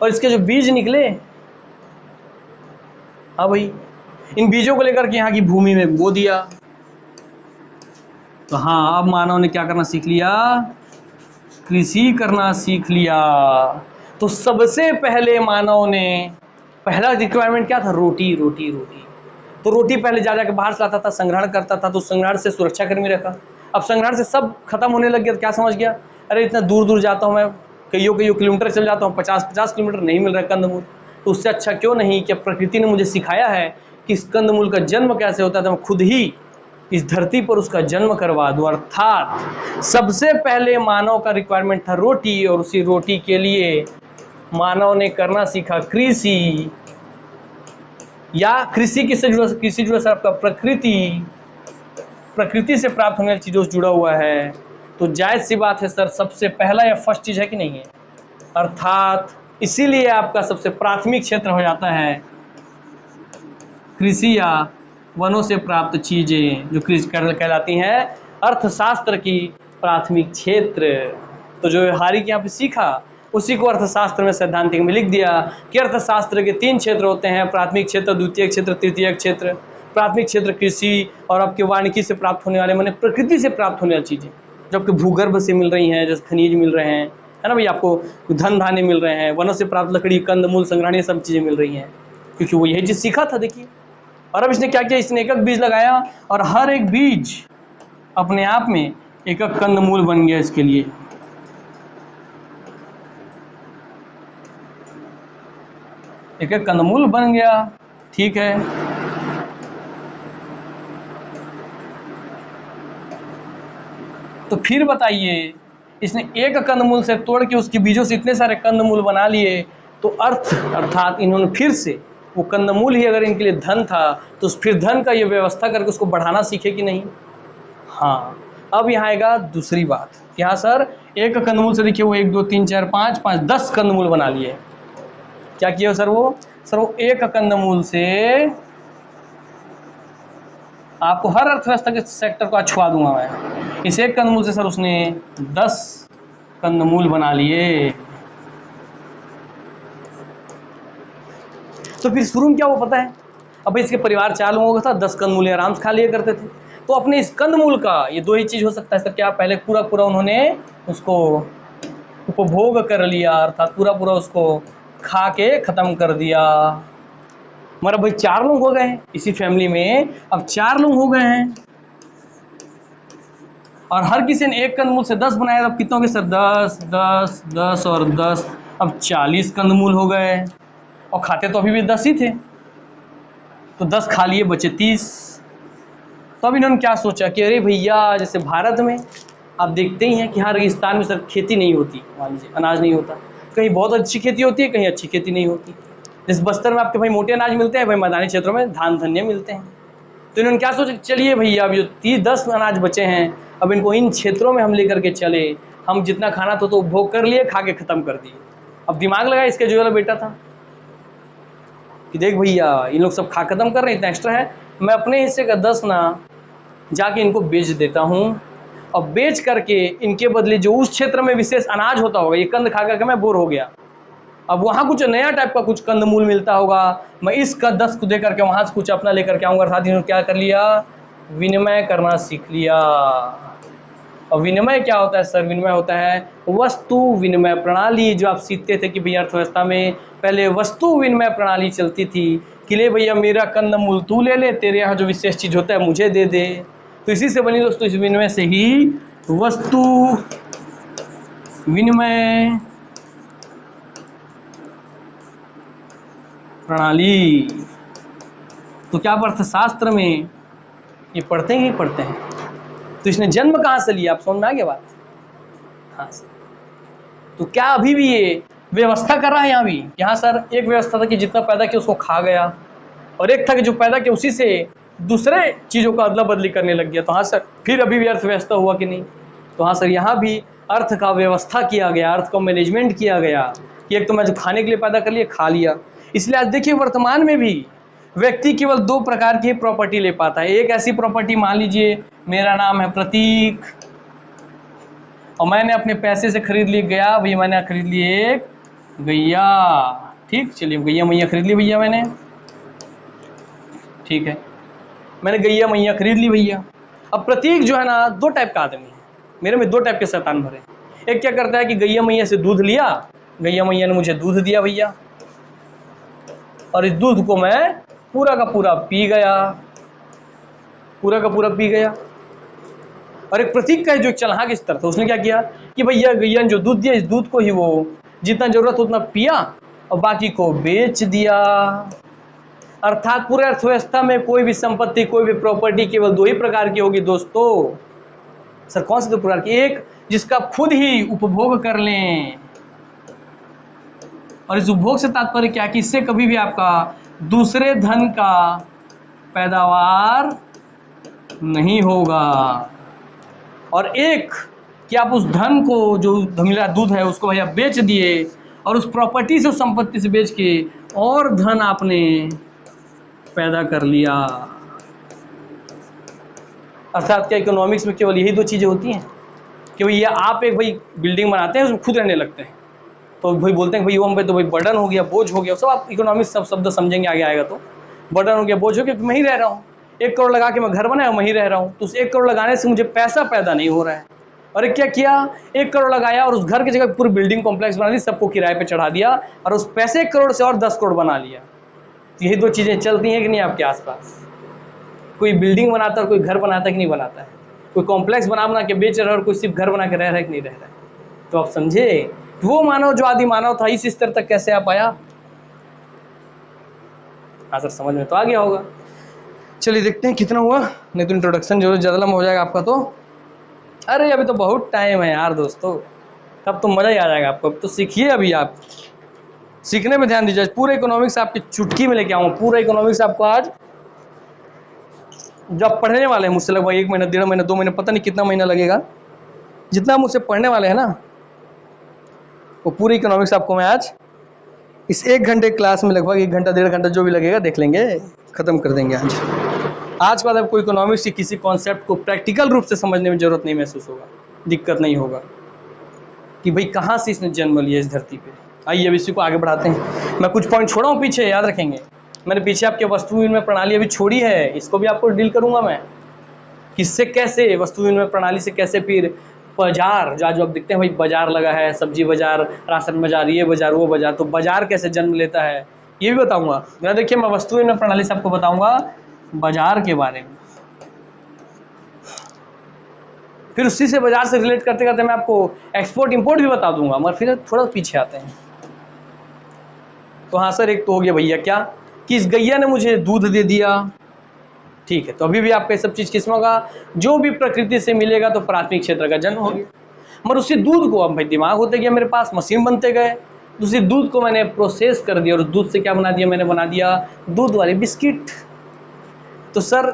और इसके जो बीज निकले, हाँ भाई, इन बीजों को लेकर के यहाँ की भूमि में बो दिया। तो हाँ, अब मानव ने क्या करना सीख लिया, कृषि करना सीख लिया। तो सबसे पहले मानव ने, पहला रिक्वायरमेंट क्या था, रोटी रोटी रोटी। तो रोटी पहले जा जाके बाहर से लाता था, संग्रहण करता था, तो संग्रहण से सुरक्षा कर्मी रखा। अब संग्रहण से सब खत्म होने लग गया, तो क्या समझ गया, अरे इतना दूर दूर जाता हूँ मैं, कईयों किलोमीटर चल जाता हूँ, 50 किलोमीटर नहीं मिल रहा है कंदमूल, तो उससे अच्छा क्यों नहीं कि प्रकृति ने मुझे सिखाया है कि इस कंदमूल का जन्म कैसे होता है, तो मैं खुद ही इस धरती पर उसका जन्म करवा दूं। अर्थात सबसे पहले मानव का रिक्वायरमेंट था रोटी, और उसी रोटी के लिए मानव ने करना सीखा कृषि। या कृषि किससे जुड़ा, कृषि जुड़ा सर आपका प्रकृति से प्राप्त होने वाली चीज़ों से जुड़ा हुआ है। तो जायज़ सी बात है सर, सबसे पहला या फर्स्ट चीज़ है कि नहीं है, अर्थात इसीलिए आपका सबसे प्राथमिक क्षेत्र हो जाता है कृषि या वनों से प्राप्त चीज़ें, जो कृषि कहलाती हैं अर्थशास्त्र की प्राथमिक क्षेत्र। तो जो व्यवहारिक यहाँ पे सीखा उसी को अर्थशास्त्र में सैद्धांतिक में लिख दिया कि अर्थशास्त्र के 3 क्षेत्र होते हैं, प्राथमिक क्षेत्र, द्वितीयक क्षेत्र, तृतीयक क्षेत्र। प्राथमिक क्षेत्र कृषि और आपके वानिकी से प्राप्त होने वाले, माने प्रकृति से प्राप्त होने वाली चीज़ें, जो आपके भूगर्भ से मिल रही हैं, जैसे खनिज मिल रहे हैं, है ना भाई, आपको धन धान्य मिल रहे हैं, वनों से प्राप्त लकड़ी, कंदमूल, संग्रहण, ये सब चीज़ें मिल रही हैं, क्योंकि वो यही चीज़ सीखा था। देखिए और अब इसने क्या किया, इसने एक एक बीज लगाया और हर एक बीज अपने आप में एक एक कंदमूल बन गया इसके लिए। एक एक कंदमूल बन गया, ठीक है। तो फिर बताइए, इसने एक कंदमूल से तोड़ के उसके बीजों से इतने सारे कंदमूल बना लिए, तो अर्थात इन्होंने फिर से वो कंदमूल ही अगर इनके लिए धन था, तो फिर धन का ये व्यवस्था करके उसको बढ़ाना सीखे कि नहीं। हाँ, अब यहाँ आएगा दूसरी बात। यहाँ सर एक कंदमूल से देखिए वो 1 2 3 4 5 5 10 कंदमूल बना लिए। क्या किया सर वो एक कंदमूल से आपको हर अर्थव्यवस्था के सेक्टर को छुआ दूंगा मैं। इस एक कंदमूल से सर उसने 10 कंदमूल बना लिए। तो फिर शुरू में क्या वो पता है, अब इसके परिवार 4 लोगों का था, 10 कंदमूल आराम से खा लिया करते थे। तो अपने इस कंदमूल का ये दो ही चीज हो सकता है सर, क्या पहले पूरा पूरा उन्होंने उसको उपभोग कर लिया, अर्थात पूरा पूरा उसको खा के खत्म कर दिया। हमारा भाई 4 लोग हो गए हैं इसी फैमिली में, अब 4 लोग हो गए हैं और हर किसी ने एक कंदमूल से 10 बनाया। अब कितने हो गए सर, 10 10 10 और 10, अब 40 कंदमूल हो गए। और खाते तो अभी भी 10 ही थे, तो 10 खा लिए, बचे 30। तो अब इन्होंने क्या सोचा कि अरे भैया, जैसे भारत में आप देखते ही हैं कि हर रेगिस्तान में सर खेती नहीं होती, मान लीजिए अनाज नहीं होता, कहीं बहुत अच्छी खेती होती है, कहीं अच्छी खेती नहीं होती। जैसे बस्तर में आपके भाई मोटे अनाज मिलते हैं, भाई मैदानी क्षेत्रों में धान धन्य मिलते हैं। तो इन्होंने क्या सोचा, चलिए भैया अब जो 10 अनाज बचे हैं, अब इनको इन क्षेत्रों में हम लेकर के चले। हम जितना खाना था तो उपभोग कर लिए, खा के खत्म कर दिए। अब दिमाग लगा इसके जो वाला बेटा था कि देख भैया इन लोग सब खा खत्म कर रहे हैं, इतना एक्स्ट्रा है, मैं अपने हिस्से का 10 ना जाके इनको बेच देता हूँ, और बेच करके इनके बदले जो उस क्षेत्र में विशेष अनाज होता होगा, ये कंद खा करके मैं बोर हो गया, अब वहाँ कुछ नया टाइप का कुछ कंदमूल मिलता होगा, मैं इसका 10 को दे करके वहाँ से कुछ अपना लेकर के आऊँगा। अर्थात इन्होंने क्या कर लिया, विनिमय करना सीख लिया। और विनिमय क्या होता है सर, विनिमय होता है वस्तु विनिमय प्रणाली। जो आप सीखते थे कि भैया अर्थव्यवस्था में पहले वस्तु विनिमय प्रणाली चलती थी कि ले भैया मेरा कंदमूल तू ले ले, तेरे यहाँ जो विशेष चीज़ होता है मुझे दे दे। तो इसी से बनी दोस्तों, इस विनिमय से ही वस्तु विनिमय प्रणाली। तो क्या अर्थशास्त्र में ये पढ़ते हैं ही पढ़ते हैं। तो इसने जन्म कहाँ से लिया, आप समझ में आ गया बात। हाँ सर, तो क्या अभी भी ये व्यवस्था कर रहा है यहाँ भी। यहाँ सर एक व्यवस्था था कि जितना पैदा किया उसको खा गया, और एक था कि जो पैदा किया उसी से दूसरे चीज़ों का अदला बदली करने लग गया। तो हाँ सर, फिर अभी भी अर्थव्यवस्था हुआ कि नहीं। तो हाँ सर, यहाँ भी अर्थ का व्यवस्था किया गया, अर्थ का मैनेजमेंट किया गया कि एक तो मैं जो खाने के लिए पैदा कर लिया खा लिया। इसलिए आज देखिए वर्तमान में भी व्यक्ति केवल 2 प्रकार की प्रॉपर्टी ले पाता है। एक ऐसी प्रॉपर्टी, मान लीजिए मेरा नाम है प्रतीक और मैंने अपने पैसे से खरीद ली गया, भैया मैंने खरीद ली एक गैया, ठीक, चलिए गैया मैया खरीद ली भैया मैंने, ठीक है, मैंने गैया मैया खरीद ली भैया। अब प्रतीक जो है ना, 2 टाइप का आदमी है, मेरे में 2 टाइप के शैतान भरे। एक क्या करता है कि गैया मैया से दूध लिया, गैया मैया ने मुझे दूध दिया भैया, और इस दूध को मैं पूरा का पूरा पी गया, पूरा का पूरा पी गया। और एक प्रतीक का जो चालाक इस तरह था, उसने क्या किया कि भैया गैया ने जो दूध दिया, इस दूध को ही वो जितना जरूरत उतना पिया और बाकी को बेच दिया। अर्थात पूरे अर्थव्यवस्था में कोई भी संपत्ति, कोई भी प्रॉपर्टी केवल 2 ही प्रकार की होगी दोस्तों। सर कौन से 2 प्रकार की, एक जिसका खुद ही उपभोग कर लें, और इस उपभोग से तात्पर्य क्या कि इससे कभी भी आपका दूसरे धन का पैदावार नहीं होगा। और एक कि आप उस धन को, जो मिला दूध है, उसको भैया बेच दिए और उस प्रॉपर्टी से, उस संपत्ति से बेच के और धन आपने पैदा कर लिया। अर्थात क्या इकोनॉमिक्स में केवल यही 2 चीज़ें होती हैं कि भैया आप एक भाई बिल्डिंग बनाते हैं, उसमें खुद रहने लगते हैं, तो भाई बोलते हैं भाई वो हम पे तो भाई बर्डन हो गया, बोझ हो गया। सब आप इकोनॉमिक्स सब शब्द समझेंगे आगे आएगा, तो बर्डन हो गया, बोझ हो गया, मैं ही रह रहा हूँ, 1 करोड़ लगा के मैं घर बनाया, मैं ही रह रहा हूँ, तो उस 1 करोड़ लगाने से मुझे पैसा पैदा नहीं हो रहा है। और एक क्या किया, 1 करोड़ लगाया और उस घर की जगह पूरी बिल्डिंग कॉम्प्लेक्स बना दी, सबको किराए पे चढ़ा दिया और उस पैसे 1 करोड़ से और 10 करोड़ बना लिया। यही दो चीज़ें चलती हैं कि नहीं आपके आसपास। कोई बिल्डिंग बनाता है और कोई घर बनाता है कि नहीं बनाता है, कोई कॉम्प्लेक्स बना के बेच रहा है और कोई सिर्फ घर बना के रह रहा है कि नहीं रह रहा है। तो आप समझे वो मानव जो आदि मानव था इस स्तर तक कैसे आ पाया। हाँ सर, समझ में तो आ गया होगा। चलिए देखते हैं कितना हुआ, नहीं तो इंट्रोडक्शन जो ज़्यादा लंबा हो जाएगा आपका। तो अरे अभी तो बहुत टाइम है यार दोस्तों, तब तो मज़ा ही आ जाएगा आपको। अब तो सीखिए, अभी आप सीखने में ध्यान दीजिए। पूरा इकोनॉमिक्स आपकी चुटकी में लेके आऊँगा, पूरा इकोनॉमिक्स आपको आज जो आप पढ़ने वाले हैं मुझसे लगभग 1 महीना 1.5 महीना 2 महीने पता नहीं कितना महीना लगेगा, जितना आप मुझसे पढ़ने वाले हैं ना वो पूरी इकोनॉमिक्स आपको मैं आज इस 1 घंटे क्लास में लगभग 1 घंटा 1.5 घंटा जो भी लगेगा देख लेंगे, ख़त्म कर देंगे आज के बाद आपको इकोनॉमिक्स की किसी कॉन्सेप्ट को प्रैक्टिकल रूप से समझने में ज़रूरत नहीं महसूस होगा, दिक्कत नहीं होगा कि भाई कहाँ से इसने जन्म लिया इस धरती पे। आइए अब इसी को आगे बढ़ाते हैं। मैं कुछ पॉइंट छोड़ा हूँ पीछे, याद रखेंगे। मैंने पीछे आपके वस्तु विनिमय प्रणाली अभी छोड़ी है, इसको भी आपको डील करूँगा मैं, किससे कैसे वस्तु विनिमय प्रणाली से कैसे फिर बाजार जो आप दिखते हैं भाई, बाजार लगा है, सब्जी बाजार, राशन बाजार, ये बाजार वो बाजार, तो बाजार कैसे जन्म लेता है ये भी बताऊंगा। मैं देखिए मैं वस्तु विनिमय प्रणाली से आपको बताऊंगा बाजार के बारे में, फिर उसी से बाजार से रिलेट करते करते मैं आपको एक्सपोर्ट इंपोर्ट भी बता दूंगा, मगर फिर थोड़ा पीछे आते हैं। तो हाँ सर, एक तो हो गया भैया क्या कि इस गैया ने मुझे दूध दे दिया, ठीक है। तो अभी भी आपका सब चीज़ किसमें होगा, जो भी प्रकृति से मिलेगा तो प्राथमिक क्षेत्र का जन्म हो गया। मगर उसी दूध को, अब भाई दिमाग होते गया मेरे पास, मशीन बनते गए, उसी दूध को मैंने प्रोसेस कर दिया और दूध से क्या बना दिया, मैंने बना दिया दूध वाले बिस्किट। तो सर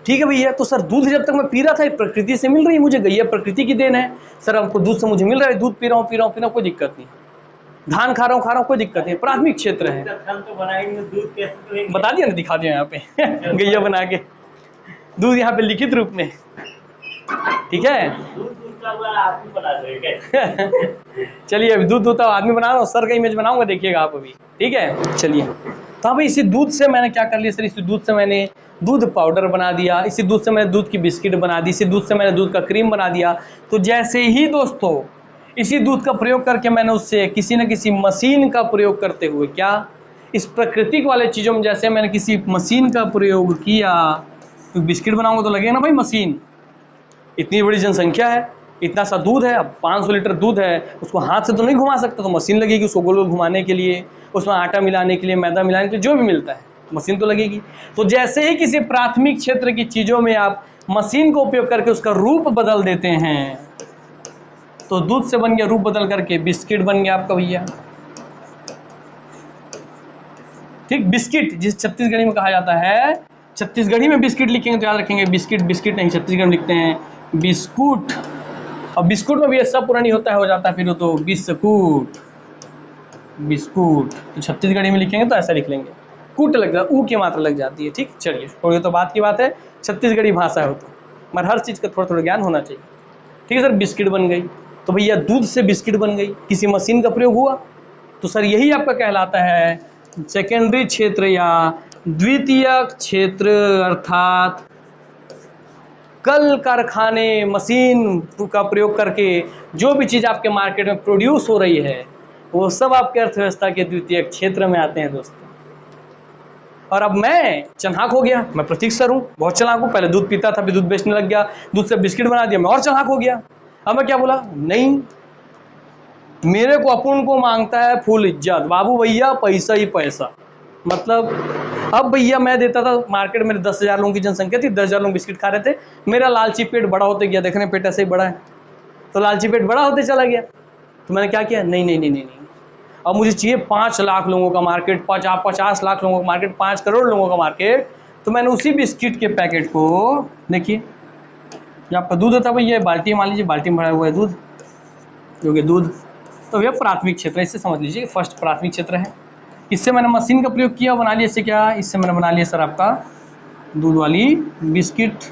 ठीक है भैया, तो सर दूध जब तक मैं पी रहा था प्रकृति से मिल रही है मुझे, गैया प्रकृति की देन है। सर आपको दूध से मुझे मिल रहा है, दूध पी रहा हूँ कोई दिक्कत नहीं, धान खा रहा हूँ कोई दिक्कत नहीं, प्राथमिक क्षेत्र है। तो बनाएंगे दूध कैसे, बता दिया ना, दिखा दिया यहाँ पे गैया बना के दूध यहाँ पे लिखित रूप में, ठीक है। आदमी बना देंगे। चलिए अभी दूध दूध आदमी बना रहा हूँ, सर का इमेज बनाऊंगा, देखिएगा आप अभी, ठीक है। चलिए तो अभी इसी दूध से मैंने क्या कर लिया सर, इसी दूध से मैंने दूध पाउडर बना दिया, इसी दूध से मैंने दूध की बिस्किट बना दी, इसी दूध से मैंने दूध का क्रीम बना दिया। तो जैसे ही दोस्तों इसी दूध का प्रयोग करके मैंने उससे किसी न किसी मशीन का प्रयोग करते हुए, क्या इस प्राकृतिक वाले चीज़ों में जैसे मैंने किसी मशीन का प्रयोग किया, तो बिस्किट बनाऊंगा तो लगेगा ना भाई मशीन। इतनी बड़ी जनसंख्या है, इतना सा दूध है, अब 500 लीटर दूध है, उसको हाथ से तो नहीं घुमा सकता, तो मशीन लगेगी उसको गोल गोल घुमाने के लिए, उसमें आटा मिलाने के लिए, मैदा मिलाने के लिए, जो भी मिलता है मशीन तो लगेगी। तो जैसे ही किसी प्राथमिक क्षेत्र की चीज़ों में आप मशीन को उपयोग करके उसका रूप बदल देते हैं, तो दूध से बन गया रूप बदल करके बिस्किट बन गया आपका भैया, ठीक। बिस्किट जिस छत्तीसगढ़ी में कहा जाता है, छत्तीसगढ़ी में बिस्किट लिखेंगे तो याद रखेंगे बिस्किट बिस्किट नहीं, छत्तीसगढ़ में लिखते हैं बिस्कुट। और बिस्कुट में भी ये सब पुरानी होता है, हो जाता है फिर वो तो बिस्कुट बिस्कुट। तो छत्तीसगढ़ी में लिखेंगे तो ऐसा लिख लेंगे, कूट लग जाता, ऊ की मात्रा लग जाती है, ठीक। चलिए और ये तो बात की बात है, छत्तीसगढ़ी भाषा हो तो, मगर हर चीज़ का थोड़ा थोड़ा ज्ञान होना चाहिए, ठीक है सर। बिस्किट बन गई, तो भैया दूध से बिस्किट बन गई, किसी मशीन का प्रयोग हुआ, तो सर यही आपका कहलाता है सेकेंडरी क्षेत्र या द्वितीय क्षेत्र, अर्थात कल कारखाने मशीन का प्रयोग करके जो भी चीज़ आपके मार्केट में प्रोड्यूस हो रही है वो सब आपके अर्थव्यवस्था के द्वितीय क्षेत्र में आते हैं दोस्तों। और अब मैं चलाक हो गया, मैं प्रतीक सर हूँ, बहुत चलाक हूँ। पहले दूध पीता था, फिर दूध बेचने लग गया, दूध से बिस्किट बना दिया, मैं और चलाक हो गया। अब मैं क्या बोला, नहीं मेरे को अपन को मांगता है फुल इज्जत, बाबू भैया पैसा ही पैसा। मतलब अब भैया मैं देता था, मार्केट में 10,000 लोगों की जनसंख्या थी, 10,000 लोग बिस्किट खा रहे थे, मेरा लालची पेट बड़ा होते गया, देखने पेट ऐसे ही बड़ा है, तो लालची पेट बड़ा होते चला गया। तो मैंने क्या किया, नहीं नहीं नहीं नहीं नहीं, अब मुझे चाहिए 5 लाख लोगों का मार्केट, 50 लाख लोगों का मार्केट, 5 करोड़ लोगों का मार्केट। तो मैंने उसी बिस्किट के पैकेट को, देखिए जो आपका दूध होता है भैया, बाल्टी मान लीजिए, बाल्टी में भरा हुआ है दूध, जो कि दूध तो भैया प्राथमिक क्षेत्र है, इससे समझ लीजिए फर्स्ट प्राथमिक क्षेत्र है। इससे मैंने मशीन का प्रयोग किया, बना लिया, इससे क्या, इससे मैंने बना लिया सर आपका दूध वाली बिस्किट,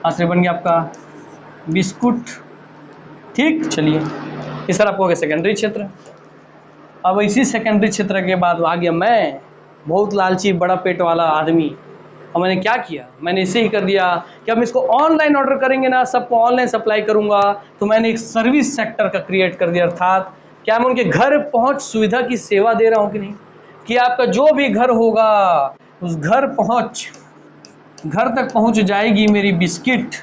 आश्रय बन गया आपका बिस्कुट, ठीक। चलिए ये सर आपको हो गया सेकेंडरी क्षेत्र। अब इसी सेकेंडरी क्षेत्र के बाद आ गया मैं, बहुत लालची बड़ा पेट वाला आदमी। और मैंने क्या किया, मैंने इसे ही कर दिया कि अब इसको ऑनलाइन ऑर्डर करेंगे ना, सबको ऑनलाइन सप्लाई करूंगा। तो मैंने एक सर्विस सेक्टर का क्रिएट कर दिया, अर्थात क्या मैं उनके घर पहुंच सुविधा की सेवा दे रहा हूं कि नहीं। कि आपका जो भी घर होगा उस घर तक पहुंच जाएगी मेरी बिस्किट,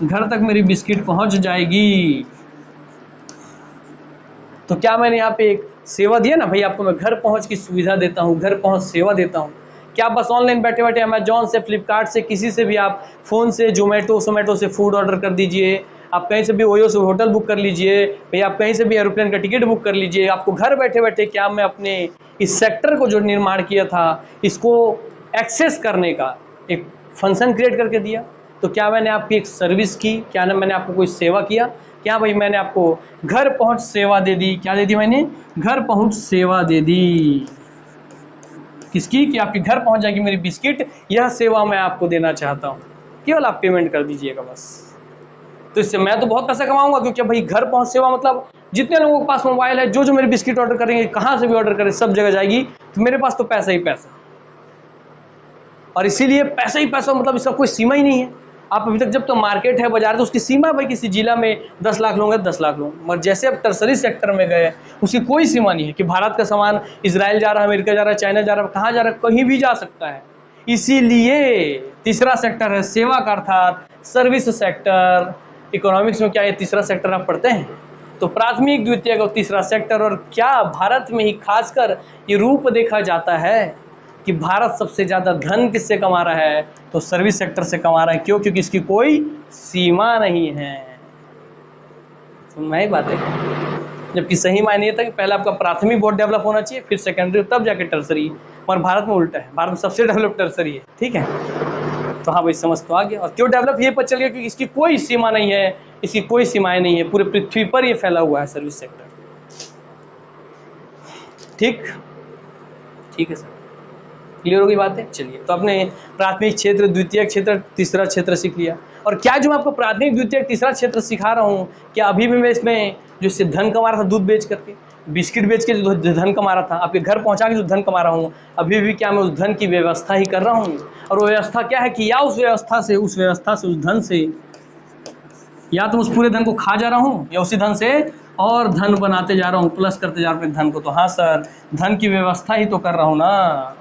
घर तक मेरी बिस्किट पहुंच जाएगी। तो क्या मैंने यहाँ पे एक सेवा दिया ना भाई, आपको मैं घर पहुंच की सुविधा देता हूँ, घर पहुंच सेवा देता हूँ। क्या बस ऑनलाइन बैठे बैठे अमेजॉन से, फ्लिपकार्ट से, किसी से भी आप फ़ोन से जोमेटो से फूड ऑर्डर कर दीजिए, आप कहीं से भी ओयो से होटल बुक कर लीजिए, भाई आप कहीं से भी एरोप्लेन का टिकट बुक कर लीजिए। आपको घर बैठे बैठे क्या मैं अपने इस सेक्टर को जो निर्माण किया था इसको एक्सेस करने का एक फंक्शन क्रिएट करके दिया। तो क्या मैंने आपकी एक सर्विस की, क्या ना मैंने आपको कोई सेवा किया? क्या भाई मैंने आपको घर पहुंच सेवा दे दी। क्या दे दी मैंने? घर पहुंच सेवा दे दी। किसकी? कि आपके घर पहुंच जाएगी मेरी बिस्किट, यह सेवा मैं आपको देना चाहता हूं, केवल आप पेमेंट कर दीजिएगा बस। तो इससे मैं तो बहुत पैसा कमाऊंगा, क्योंकि भाई घर पहुंच सेवा मतलब जितने लोगों के पास मोबाइल है, जो मेरी बिस्किट ऑर्डर करेंगे, कहां से भी ऑर्डर करें, सब जगह जाएगी, तो मेरे पास तो पैसा ही पैसा। और इसीलिए पैसा ही पैसा, मतलब इसका कोई सीमा ही नहीं है। आप अभी तक जब तो मार्केट है, बाजार है, तो उसकी सीमा भाई किसी जिला में 10 लाख लोग हैं, 10 लाख लोग, मगर जैसे अब टर्सरी सेक्टर में गए उसकी कोई सीमा नहीं है कि भारत का सामान इजराइल जा रहा है, अमेरिका जा रहा है, चाइना जा रहा है, कहाँ जा रहा है, कहीं भी जा सकता है। इसीलिए तीसरा सेक्टर है सेवा का, अर्थात सर्विस सेक्टर। इकोनॉमिक्स में क्या है, तीसरा सेक्टर आप पढ़ते हैं, तो प्राथमिक, द्वितीयक और तीसरा सेक्टर। और क्या भारत में ही खासकर ये रूप देखा जाता है कि भारत सबसे ज़्यादा धन किससे कमा रहा है, तो सर्विस सेक्टर से कमा रहा है। क्यों? क्योंकि इसकी कोई सीमा नहीं है। सुन में ही बात है, जबकि सही मायने ये था कि पहले आपका प्राथमिक बहुत डेवलप होना चाहिए, फिर सेकेंडरी, तब जाके टर्सरी। मगर भारत में उल्टा है, भारत में सबसे डेवलप टर्सरी है। ठीक है, तो हाँ भाई समझ तो आ गया। और क्यों डेवलप ये पता चल गया, क्योंकि इसकी कोई सीमा नहीं है, इसकी कोई सीमाएं नहीं है, पूरे पृथ्वी पर ये फैला हुआ है सर्विस सेक्टर। ठीक है सर, क्लियर होगी बात है। चलिए, तो आपने प्राथमिक क्षेत्र, द्वितीयक क्षेत्र, तीसरा क्षेत्र सीख लिया। और क्या जो मैं आपको प्राथमिक, द्वितीयक, तीसरा क्षेत्र सिखा रहा हूँ, क्या अभी भी मैं इसमें जो इससे धन कमा रहा था, दूध बेच करके, बिस्किट बेच के जो धन कमा रहा था, आपके घर पहुँचा के जो धन कमा रहा हूँ, अभी भी क्या मैं उस धन की व्यवस्था ही कर रहा हूँ? और वो व्यवस्था क्या है कि या उस व्यवस्था से, उस धन से, या तो उस पूरे धन को खा जा रहा हूँ, या उसी धन से और धन बनाते जा रहा हूँ, प्लस करते जा रहा हूँ धन को। तो हाँ सर, धन की व्यवस्था ही तो कर रहा हूँ ना,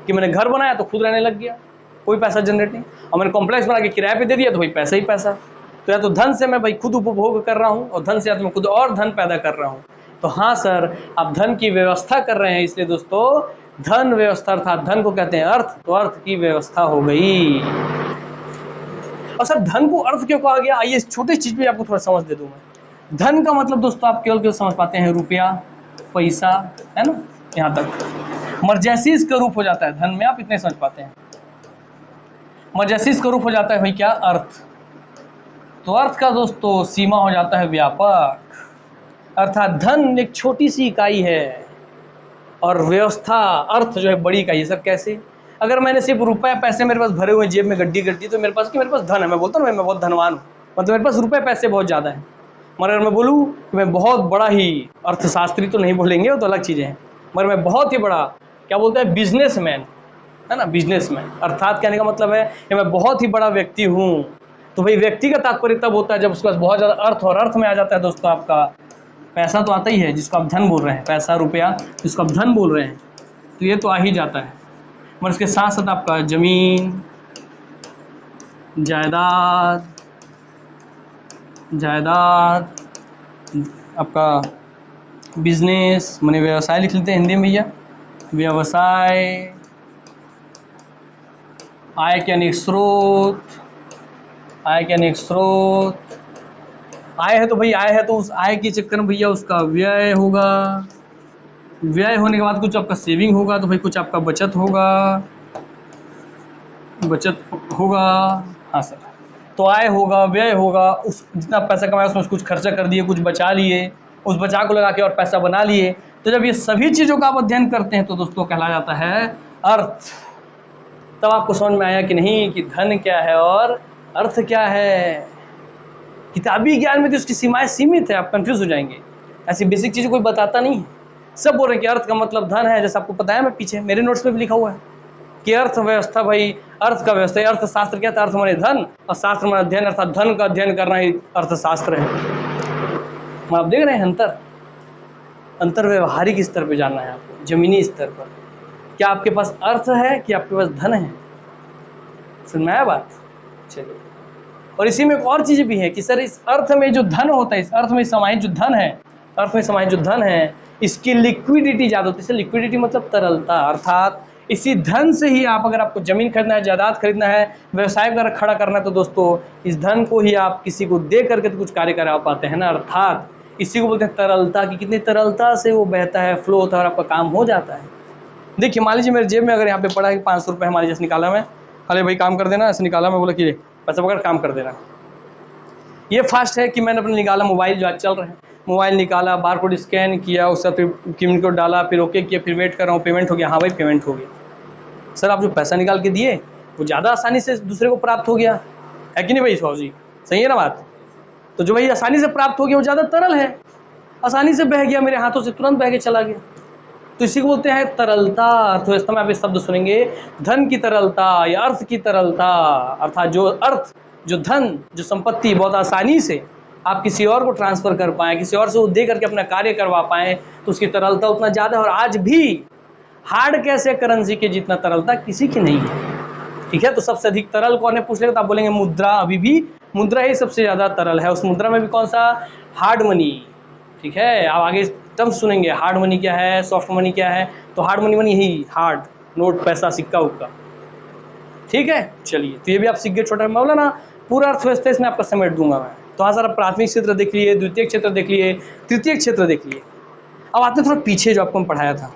कि मैंने घर बनाया तो खुद रहने लग गया, कोई पैसा जनरेट नहीं, और मैंने कॉम्प्लेक्स बना के किराए पे दे दिया तो भाई पैसा ही पैसा। तो या तो धन से मैं भाई खुद उपभोग कर रहा हूँ, और धन से या तो मैं खुद और धन पैदा कर रहा हूँ। तो हाँ सर, आप धन की व्यवस्था कर रहे हैं, इसलिए दोस्तों धन व्यवस्था, अर्थात धन को कहते हैं अर्थ, तो अर्थ की व्यवस्था हो गई। और सर धन को अर्थ क्यों कहा गया, आइए इस छोटी चीज पे आपको थोड़ा समझ दे दूं मैं। धन का मतलब दोस्तों आप केवल समझ पाते हैं रुपया, पैसा, है ना, यहाँ तक। मर्जैसीज का रूप हो जाता है धन में, आप इतने समझ पाते हैं। मर्जैसीज का रूप हो जाता है भाई क्या, अर्थ। तो अर्थ का दोस्तों सीमा हो जाता है व्यापक, अर्थात धन एक छोटी सी इकाई है और व्यवस्था, अर्थ जो है बड़ी इकाई है। सब कैसे? अगर मैंने सिर्फ रुपए पैसे मेरे पास भरे हुए जेब में गड्डी गड्डी, तो मेरे पास धन है, मैं बोलता हूँ मैं बहुत धनवान हूँ, मतलब मेरे पास रुपए पैसे बहुत ज़्यादा है। मगर अगर मैं बोलूँ कि मैं बहुत बड़ा ही अर्थशास्त्री, तो नहीं बोलेंगे, वो तो अलग चीज़ें हैं, मगर मैं बहुत ही बड़ा, क्या बोलते हैं, बिजनेसमैन, है ना, बिजनेसमैन, अर्थात कहने का मतलब है कि मैं बहुत ही बड़ा व्यक्ति हूँ। तो भाई व्यक्ति का तात्पर्य तब होता है जब उसके पास बहुत ज़्यादा अर्थ, और अर्थ में आ जाता है दोस्तों आपका पैसा, तो आता ही है जिसको आप धन बोल रहे हैं, पैसा रुपया जिसको आप धन बोल रहे हैं, तो ये तो आ ही जाता है। मगर इसके साथ साथ आपका जमीन, जायदाद, आपका बिजनेस, माने व्यवसाय लिख लेते हैं हिंदी में भैया, व्यवसाय, आय के अनेक स्रोत, आय के अनेक स्रोत, आय है तो भाई आय है तो उस आय के चक्कर में भैया उसका व्यय होगा, व्यय होने के बाद कुछ आपका सेविंग होगा, तो भाई कुछ आपका बचत होगा, हाँ सर। तो आय होगा, व्यय होगा, उस जितना पैसा कमाया उसमें कुछ खर्चा कर दिए, कुछ बचा लिए, उस बचा को लगा के और पैसा बना लिए। तो जब ये सभी चीज़ों का आप अध्ययन करते हैं तो दोस्तों कहला जाता है अर्थ। तब आपको समझ में आया कि नहीं कि धन क्या है और अर्थ क्या है। किताबी ज्ञान में तो उसकी सीमाएं सीमित है, आप कंफ्यूज हो जाएंगे, ऐसी बेसिक चीज़ कोई बताता नहीं है। सब बोल रहे हैं कि अर्थ का मतलब धन है, जैसे आपको बताया मैं पीछे मेरे नोट्स में भी लिखा हुआ है कि अर्थव्यवस्था, भाई अर्थ का व्यवस्था, अर्थशास्त्र क्या था, अर्थ माने धन और शास्त्र माने अध्ययन, अर्थात धन का अध्ययन करना ही अर्थशास्त्र है। आप देख रहे हैं अंतर। अंतर्व्यवहारिक स्तर पे जानना है आपको, जमीनी स्तर पर। क्या आपके पास अर्थ है कि आपके पास धन है? समझ में आया बात? चलिए, और इसी में एक और चीज़ भी है कि सर इस अर्थ में जो धन होता है, इस अर्थ में समाहित जो धन है, अर्थ में समाहित जो धन है, इसकी लिक्विडिटी ज़्यादा होती है। लिक्विडिटी मतलब तरलता, अर्थात इसी धन से ही आप, अगर आपको ज़मीन खरीदना है, जायदाद खरीदना है, व्यवसाय अगर खड़ा करना है, तो दोस्तों इस धन को ही आप किसी को दे करके तो कुछ कार्य करा पाते हैं ना। अर्थात इसी को बोलते हैं तरलता, कि कितनी तरलता से वो बहता है, फ्लो होता है और आपका काम हो जाता है। देखिए, मान लीजिए मेरे जेब में अगर यहाँ पे पड़ा है कि 500 रुपये हमारे जैसे निकाला मैं, अरे भाई काम कर देना, ऐसे निकाला मैं, बोला कि पैसा पकड़ काम कर देना। ये फास्ट है कि मैंने अपने निकाला, मोबाइल जो आज चल रहे हैं, मोबाइल निकाला, बार कोड स्कैन किया, उसका फिर क्यूआर कोड डाला, फिर ओके किया, फिर वेट कर रहा हूँ, पेमेंट हो गया। हाँ भाई पेमेंट हो गया। सर आप जो पैसा निकाल के दिए वो ज़्यादा आसानी से दूसरे को प्राप्त हो गया है कि नहीं भाई स्वामी जी? सही है ना बात? तो जो भाई आसानी से प्राप्त हो गया वो ज़्यादा तरल है, आसानी से बह गया, मेरे हाथों से तुरंत बह के चला गया। तो इसी को बोलते हैं तरलता। अर्थव्यवस्था में आप ये शब्द सुनेंगे, धन की तरलता या अर्थ की तरलता। अर्थात जो अर्थ, जो धन, जो संपत्ति बहुत आसानी से आप किसी और को ट्रांसफ़र कर पाएँ, किसी और से वो दे करके अपना कार्य करवा पाएँ, तो उसकी तरलता उतना ज़्यादा है। और आज भी हार्ड कैश या करेंसी के जितना तरलता किसी की नहीं है। ठीक है, तो सबसे अधिक तरल कौन है पूछ लेगा तो आप बोलेंगे मुद्रा। अभी भी मुद्रा ही सबसे ज़्यादा तरल है। उस मुद्रा में भी कौन सा? Hard money. ठीक है, आप आगे टर्म सुनेंगे, हार्ड मनी क्या है, सॉफ्ट मनी क्या है। तो हार्ड मनी ही हार्ड नोट, पैसा, सिक्का उक्का। ठीक है, चलिए, तो ये भी आप सीख गए। छोटा मामला ना, पूरा अर्थव्यवस्था इसमें आपका समेट दूंगा मैं। तो हाँ सर, आप प्राथमिक क्षेत्र देख लिए, द्वितीय क्षेत्र देख लिए, तृतीय क्षेत्र देख लिए। अब आते हैं थोड़ा पीछे, जो आपको हम पढ़ाया था।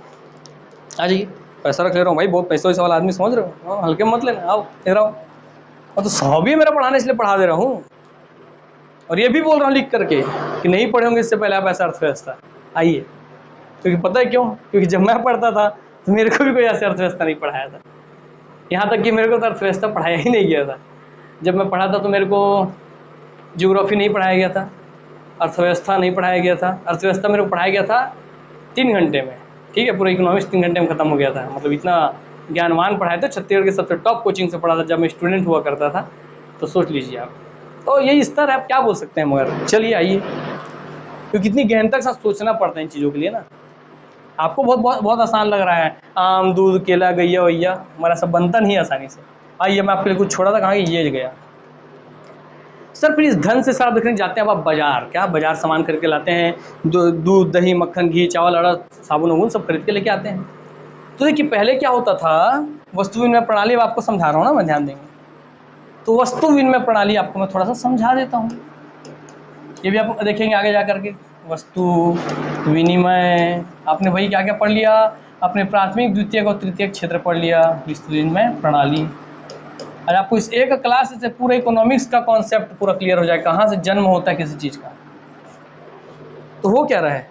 आ जाइए, पैसा रख ले रहा हूँ भाई, बहुत पैसे वाला आदमी समझ रहे हो, हल्के मत लेना, आओ ले रहा हूँ। और तो हॉबी है मेरा पढ़ाने, इसलिए पढ़ा दे रहा हूँ। और ये भी बोल रहा हूँ लिख करके कि नहीं पढ़े होंगे इससे पहले आप ऐसा अर्थव्यवस्था। आइए, क्योंकि पता है क्यों? क्योंकि जब मैं पढ़ता था तो मेरे को भी कोई ऐसे अर्थव्यवस्था नहीं पढ़ाया था। यहाँ तक कि मेरे को तो अर्थव्यवस्था पढ़ाया ही नहीं गया था। जब मैं पढ़ा था तो मेरे को ज्योग्राफी नहीं पढ़ाया गया था, अर्थव्यवस्था नहीं पढ़ाया गया था। अर्थव्यवस्था मेरे को पढ़ाया गया था 3 घंटे में। ठीक है, पूरा इकोनॉमिक्स 3 घंटे में ख़त्म हो गया था। मतलब इतना ज्ञानवान पढ़ाया था, छत्तीसगढ़ के सबसे टॉप कोचिंग से पढ़ा था जब मैं स्टूडेंट हुआ करता था। तो सोच लीजिए आप, तो यही स्तर है, आप क्या बोल सकते हैं। मगर चलिए आइए, क्योंकि इतनी गहनता के साथ सोचना पड़ता है इन चीज़ों के लिए ना। आपको बहुत बहुत बहुत आसान लग रहा है, आम, दूध, केला, गैया वैया, हमारा सब बनता नहीं आसानी से। आइए, मैं आपके लिए कुछ छोड़ा था, कहाँ ये गया। सर फिर इस धन से सारा देखने जाते हैं अब आप बाजार। क्या बाजार सामान खरीद के लाते हैं, दूध, दही, मक्खन, घी, चावल, अड़द, साबुन वबुन सब खरीद के लेके आते हैं। तो देखिए पहले क्या होता था, वस्तु विनिमय प्रणाली, अब आपको समझा रहा हूँ ना मैं, ध्यान देंगे। तो वस्तु विनिमय प्रणाली आपको मैं थोड़ा सा समझा देता हूँ, ये भी आप देखेंगे आगे जा करके। वस्तु विनिमय, आपने वही क्या क्या पढ़ लिया, अपने प्राथमिक, द्वितीयक और तृतीयक क्षेत्र पढ़ लिया, वस्तु विनिमय प्रणाली। और आपको इस एक क्लास से पूरा इकोनॉमिक्स का कॉन्सेप्ट पूरा क्लियर हो जाए, कहाँ से जन्म होता है किसी चीज़ का। तो हो क्या रहा है,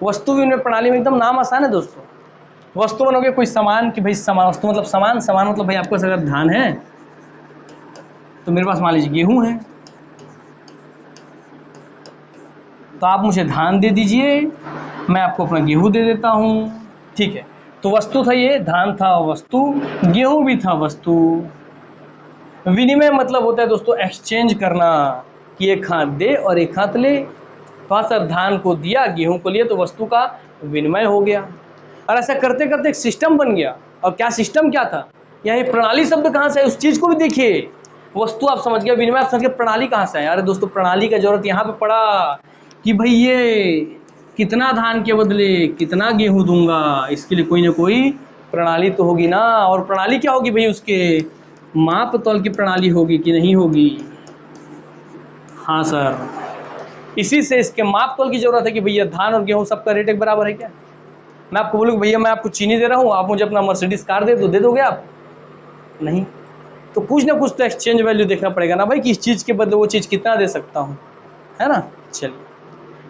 वस्तु विनिमय प्रणाली में एकदम नाम आसान है दोस्तों। वस्तु बनोगे कोई सामान, कि भाई सामान, वस्तु मतलब सामान, सामान मतलब भाई आपके पास अगर धान है तो मेरे पास मान लीजिए गेहूं है, तो आप मुझे धान दे दीजिए, मैं आपको अपना गेहूं दे देता हूं। ठीक है, तो वस्तु था ये, धान था वस्तु, गेहूं भी था वस्तु। विनिमय मतलब होता है दोस्तों एक्सचेंज करना, कि एक हाथ दे और एक हाथ ले। तो सर धान को दिया, गेहूं को लिया, तो वस्तु का विनिमय हो गया। और ऐसा करते करते एक सिस्टम बन गया। और क्या सिस्टम क्या था, यही प्रणाली शब्द कहाँ से है, उस चीज़ को भी देखिए। वस्तु आप समझ गए, विनिमय आप समझ गए, प्रणाली कहाँ से है। अरे दोस्तों, प्रणाली का जरूरत यहाँ पे पड़ा कि भाई ये कितना धान के बदले कितना गेहूं दूंगा, इसके लिए कोई ना कोई प्रणाली तो होगी ना। और प्रणाली क्या होगी भाई, उसके माप तौल की प्रणाली होगी कि नहीं होगी। हाँ सर, इसी से इसके माप तौल की जरूरत है कि भैया धान और गेहूं सबका रेट एक बराबर है क्या। मैं आपको बोलूँ भैया मैं आपको चीनी दे रहा हूँ, आप मुझे अपना मर्सिडीज कार दे दोगे आप? नहीं। तो कुछ ना कुछ तो एक्सचेंज वैल्यू देखना पड़ेगा ना भाई, कि इस चीज़ के बदले वो चीज़ कितना दे सकता हूँ, है ना। चलिए,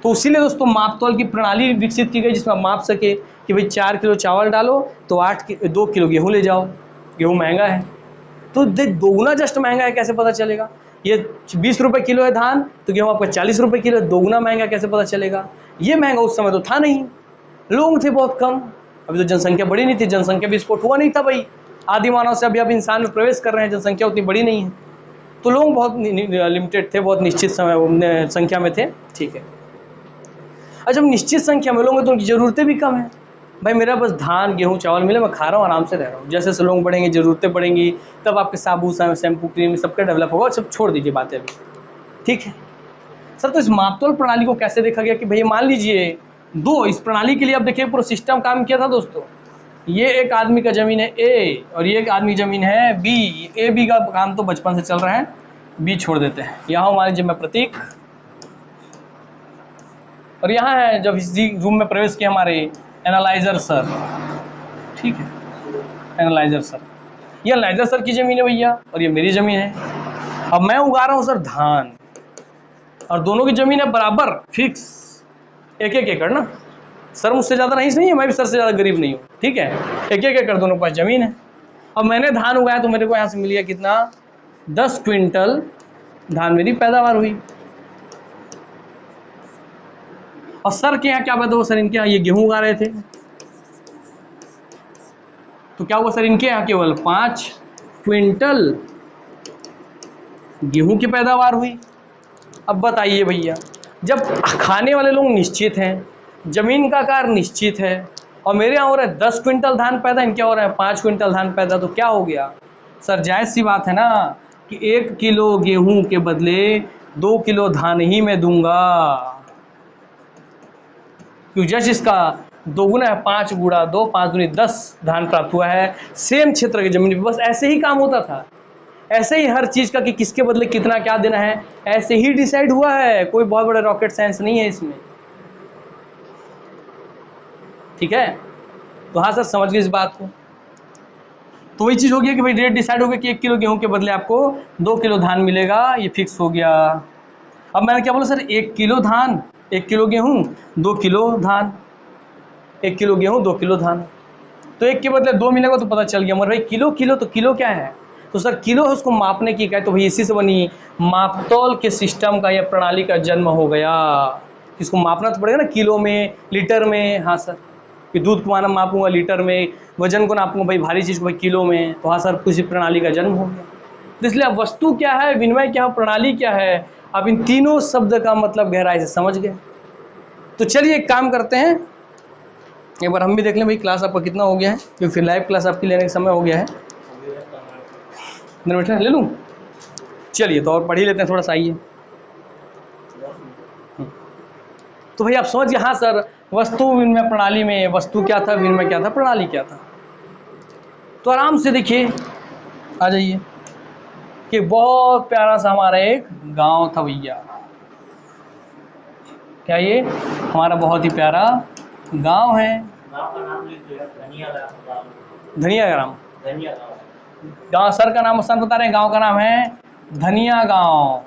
तो इसीलिए दोस्तों माप तौल की प्रणाली विकसित की गई, जिसमें आप माप सके कि भाई 4 किलो चावल डालो तो 2 किलो गेहूँ ले जाओ। गेहूँ महंगा है तो दोगुना जस्ट महंगा है, कैसे पता चलेगा। ये 20 रुपये किलो है धान, तो गेहूँ आपका 40 रुपये किलो, दोगुना महंगा कैसे पता चलेगा। ये महंगा उस समय तो था नहीं, लोग थे बहुत कम, अभी तो जनसंख्या बड़ी नहीं थी, जनसंख्या विस्फोट हुआ नहीं था भाई। आदि मानव से अभी इंसान में प्रवेश कर रहे हैं, जनसंख्या उतनी बड़ी नहीं है, तो लोग बहुत लिमिटेड थे, बहुत निश्चित समय संख्या में थे। ठीक है, और जब निश्चित संख्या में लोग हैं तो उनकी ज़रूरतें भी कम हैं। भाई मेरा बस धान गेहूँ चावल मिले, मैं खा रहा हूँ, आराम से रह रहा हूँ। जैसे जैसे लोग बढ़ेंगे, ज़रूरतें बढ़ेंगी, तब आपके साबुन शैम्पू क्रीम सबका डेवलप होगा। सब छोड़ दीजिए बातें अभी, ठीक है सर। तो इस मापतोल प्रणाली को कैसे देखा गया कि भैया मान लीजिए दो, इस प्रणाली के लिए अब देखिए पूरा सिस्टम काम किया था दोस्तों। ये एक आदमी का ज़मीन है ए और ये एक आदमी की ज़मीन है बी। ए बी का काम तो बचपन से चल रहा है, बी छोड़ देते हैं। यहाँ मान लीजिए मैं प्रतीक, और यहाँ है जब इसी रूम में प्रवेश किया हमारे एनालाइजर सर, ठीक है एनालाइजर सर। ये एनालाइजर सर की ज़मीन है भैया और ये मेरी ज़मीन है। अब मैं उगा रहा हूँ सर धान, और दोनों की ज़मीन है बराबर फिक्स 1-1 एकड़ ना। सर मुझसे ज़्यादा नहीं है, मैं भी सर से ज़्यादा गरीब नहीं हूँ, ठीक है। 1-1 एकड़ दोनों के पास ज़मीन है। अब मैंने धान उगाया तो मेरे को यहाँ से मिल गया कितना, 10 क्विंटल धान मेरी पैदावार हुई। और सर के यहाँ क्या बात है, वो सर इनके यहाँ ये गेहूँ उगा रहे थे, तो क्या हुआ सर, इनके यहाँ केवल 5 क्विंटल गेहूं की पैदावार हुई। अब बताइए भैया, जब खाने वाले लोग निश्चित हैं, जमीन का आकार निश्चित है, और मेरे यहाँ हो रहा है 10 क्विंटल धान पैदा, इनके हो रहा है 5 क्विंटल धान पैदा, तो क्या हो गया सर, जायज़ सी बात है ना कि 1 किलो गेहूं के बदले 2 किलो धान ही मैं दूंगा, क्योंकि जैसे इसका दोगुना है, 5 गुणा 2, 5 दूनी 10 धान प्राप्त हुआ है सेम क्षेत्र की जमीन पर। बस ऐसे ही काम होता था, ऐसे ही हर चीज़ का कि किसके बदले कितना क्या देना है, ऐसे ही डिसाइड हुआ है। कोई बहुत बड़ा रॉकेट साइंस नहीं है इसमें, ठीक है। तो हाँ सर समझ गए इस बात को। तो वही चीज़ हो गया कि भाई रेट डिसाइड हो गया कि 1 किलो गेहूं के बदले आपको 2 किलो धान मिलेगा, ये फिक्स हो गया। अब मैंने क्या बोला सर, 1 किलो धान 1 किलो गेहूं 2 किलो धान, 1 किलो गेहूं 2 किलो धान, तो 1 के बदले 2 मिलेगा, तो पता चल गया। मगर भाई किलो किलो तो किलो क्या है, तो सर किलो है उसको मापने की इकाई, तो भाई इसी से बनी मापतौल के सिस्टम का या प्रणाली का जन्म हो गया। इसको मापना तो पड़ेगा ना, किलो में लीटर में। हाँ सर, कि दूध को माना मापूंगा लीटर में, वजन को नापूंगा भाई भारी चीज़ को भाई किलो में, तो हाँ सर किसी प्रणाली का जन्म हो गया। तो इसलिए अब वस्तु क्या है, विनिमय क्या है, प्रणाली क्या है, अब इन तीनों शब्द का मतलब गहराई से समझ गए। तो चलिए एक काम करते हैं, एक बार हम भी देख लें भाई क्लास आपका कितना हो गया है, क्योंकि फिर लाइव क्लास आपकी लेने का समय हो गया है। मिनट ले लूँ, चलिए तो और पढ़ ही लेते हैं थोड़ा सा, आइए। तो भाई आप समझ गए, हाँ सर वस्तु विनिमय प्रणाली में वस्तु क्या था, विनिमय क्या था, प्रणाली क्या था। तो आराम से देखिए, आ जाइए कि बहुत प्यारा सा हमारा एक गांव था भैया। क्या ये हमारा बहुत ही प्यारा गांव है, गाँव का नाम लिख दो, धनिया गाँव। धनिया ग्राम। धनिया गाँव। गांव सर का नाम सर बता रहे हैं, गांव का नाम है धनिया गांव।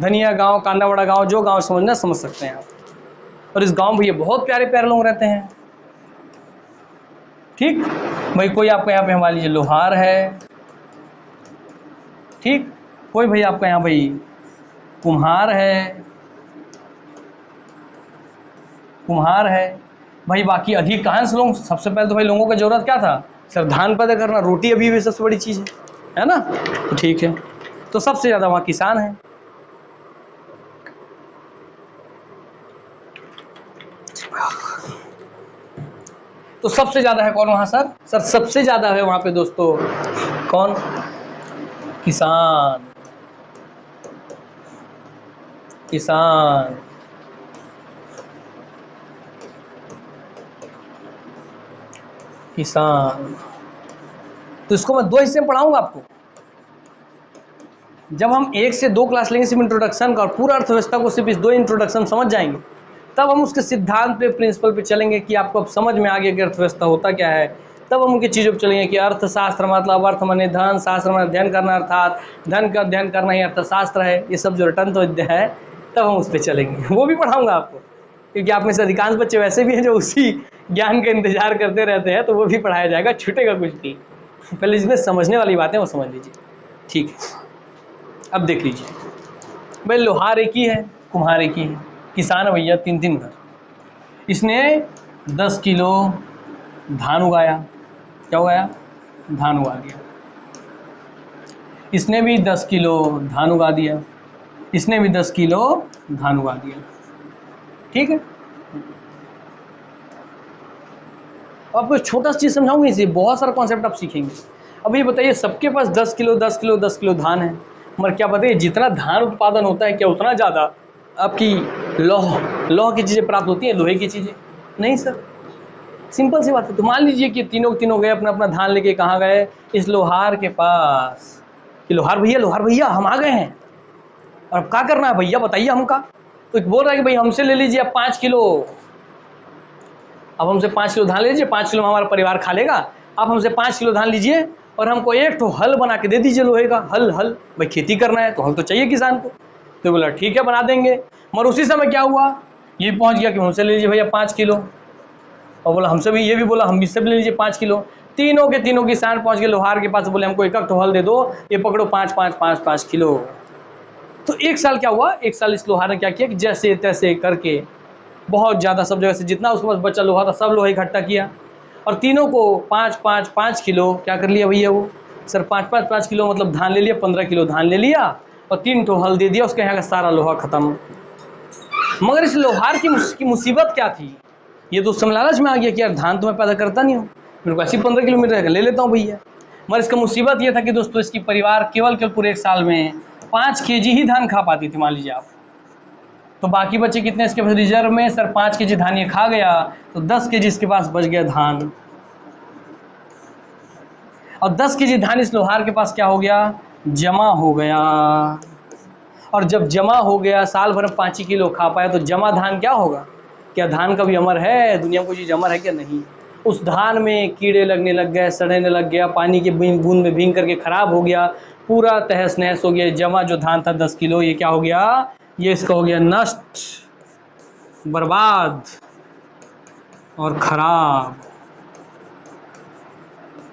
धनिया गांव, कांदावड़ा गांव, जो गांव समझना समझ सकते हैं आप। और इस गांव में ये बहुत प्यारे प्यारे लोग रहते हैं, ठीक भाई। कोई आपको यहाँ पे हमारे लिए लोहार है, ठीक, कोई भाई आपका यहाँ भाई कुम्हार है, कुम्हार है भाई। बाकी अधिकांश लोग, सबसे पहले तो भाई लोगों का जरूरत क्या था सर, धान पैदा करना, रोटी अभी भी सबसे बड़ी चीज़ है ना, तो ठीक है। तो सबसे ज़्यादा वहाँ किसान है। तो सबसे ज़्यादा है कौन वहाँ सर, सर सबसे ज़्यादा है वहाँ पे दोस्तों कौन, किसान। किसान, किसान। तो इसको मैं 2 हिस्से में पढ़ाऊंगा आपको। जब हम 1 से 2 क्लास लेंगे सिर्फ इंट्रोडक्शन का, और पूरा अर्थव्यवस्था को सिर्फ इस 2 इंट्रोडक्शन समझ जाएंगे, तब हम उसके सिद्धांत पे, प्रिंसिपल पे चलेंगे कि आपको अब समझ में आ गया कि अर्थव्यवस्था होता क्या है। तब हम उनकी चीज़ों पर चलेंगे कि अर्थशास्त्र मतलब अर्थ माने धन, शास्त्र माने अध्ययन करना, अर्थात धन का अध्ययन करना ही अर्थशास्त्र है। ये सब जो रटंत विद्या है, तब हम उस पर चलेंगे। वो भी पढ़ाऊँगा आपको, क्योंकि आप में से अधिकांश बच्चे वैसे भी हैं जो उसी ज्ञान का इंतजार करते रहते हैं, तो वो भी पढ़ाया जाएगा, छूटेगा कुछ नहीं। पहले जिसमें समझने वाली बातें वो समझ लीजिए, ठीक है। अब देख लीजिए भाई, लोहार एक ही है, कुम्हार एक ही है, किसान है भैया 3-3 घर। इसने 10 किलो धान उगाया, क्या उगाया, धान उगा दिया। इसने भी 10 किलो धान उगा दिया, इसने भी 10 किलो धान उगा दिया। ठीक है। आपको छोटा सा चीज़ समझाऊंगी, इसे बहुत सारा कॉन्सेप्ट आप सीखेंगे। अब ये बताइए, सबके पास 10 किलो 10 किलो 10 किलो धान है, मगर क्या बताइए जितना धान उत्पादन होता है क्या उतना ज़्यादा आपकी लौह की चीज़ें प्राप्त होती हैं, लोहे की चीज़ें? नहीं सर। सिंपल सी बात है। तो मान लीजिए कि तीनों गए अपना अपना धान लेके, कहाँ गए? इस लोहार के पास, कि लोहार भैया हम आ गए हैं, और अब क्या करना है भैया बताइए हमका। तो बोल रहा है कि भाई हमसे ले लीजिए आप 5 किलो, अब हमसे 5 किलो धान ले लीजिए, 5 किलो हमारा परिवार खा लेगा। आप हमसे 5 किलो धान लीजिए और हमको एक तो हल बना के दे दीजिए लोहे का। हल भाई खेती करना है तो हल तो चाहिए किसान को। तो बोला ठीक है बना देंगे। मगर उसी समय क्या हुआ, ये पहुंच गया कि हमसे ले लीजिए भैया 5 किलो, और बोला हमसे भी, ये भी बोला हम इससे भी ले लीजिए 5 किलो। तीनों के तीनों किसान पहुंच गए लोहार के पास, बोले हमको एक तो हल दे दो, ये पकड़ो 5 किलो। तो एक साल क्या हुआ, एक साल इस लोहार ने क्या किया कि जैसे तैसे करके बहुत ज़्यादा सब जगह से जितना उसके पास बचा लोहा था सब लोहा इकट्ठा किया, और तीनों को 5 किलो क्या कर लिया भैया वो सर, 5 किलो मतलब धान ले लिया, 15 किलो धान ले लिया और 3 तो हल दे दिया, उसके यहाँ का सारा लोहा खत्म। मगर इस लोहार की मुसीबत क्या थी, ये तो उसमें लालच में आ गया कि यार धान तो मैं पैदा करता नहीं हूँ, मेरे को ऐसी 15 किलोमीटर ले लेता हूँ भैया। मगर इसका मुसीबत ये था कि दोस्तों इसकी परिवार केवल पूरे एक साल में 5 केजी ही धान खा पाती थी, मान लीजिए आप। तो बाकी बचे कितने इसके पास रिजर्व में? सर 5 केजी धान ये खा गया, तो 10 केजी इसके पास बच गया धान। और 10 केजी धान इस लोहार के पास क्या हो गया, जमा हो गया। और जब जमा हो गया, साल भर में 5 ही किलो खा पाया, तो जमा धान क्या होगा? क्या धान कभी अमर है? दुनिया में कोई चीज़ अमर है क्या? नहीं। उस धान में कीड़े लगने लग गए, सड़ने लग गया, पानी के बूंद में भीग करके खराब हो गया, पूरा तहस नहस हो गया। जमा जो धान था 10 किलो, ये क्या हो गया, ये इसका हो गया नष्ट, बर्बाद और खराब।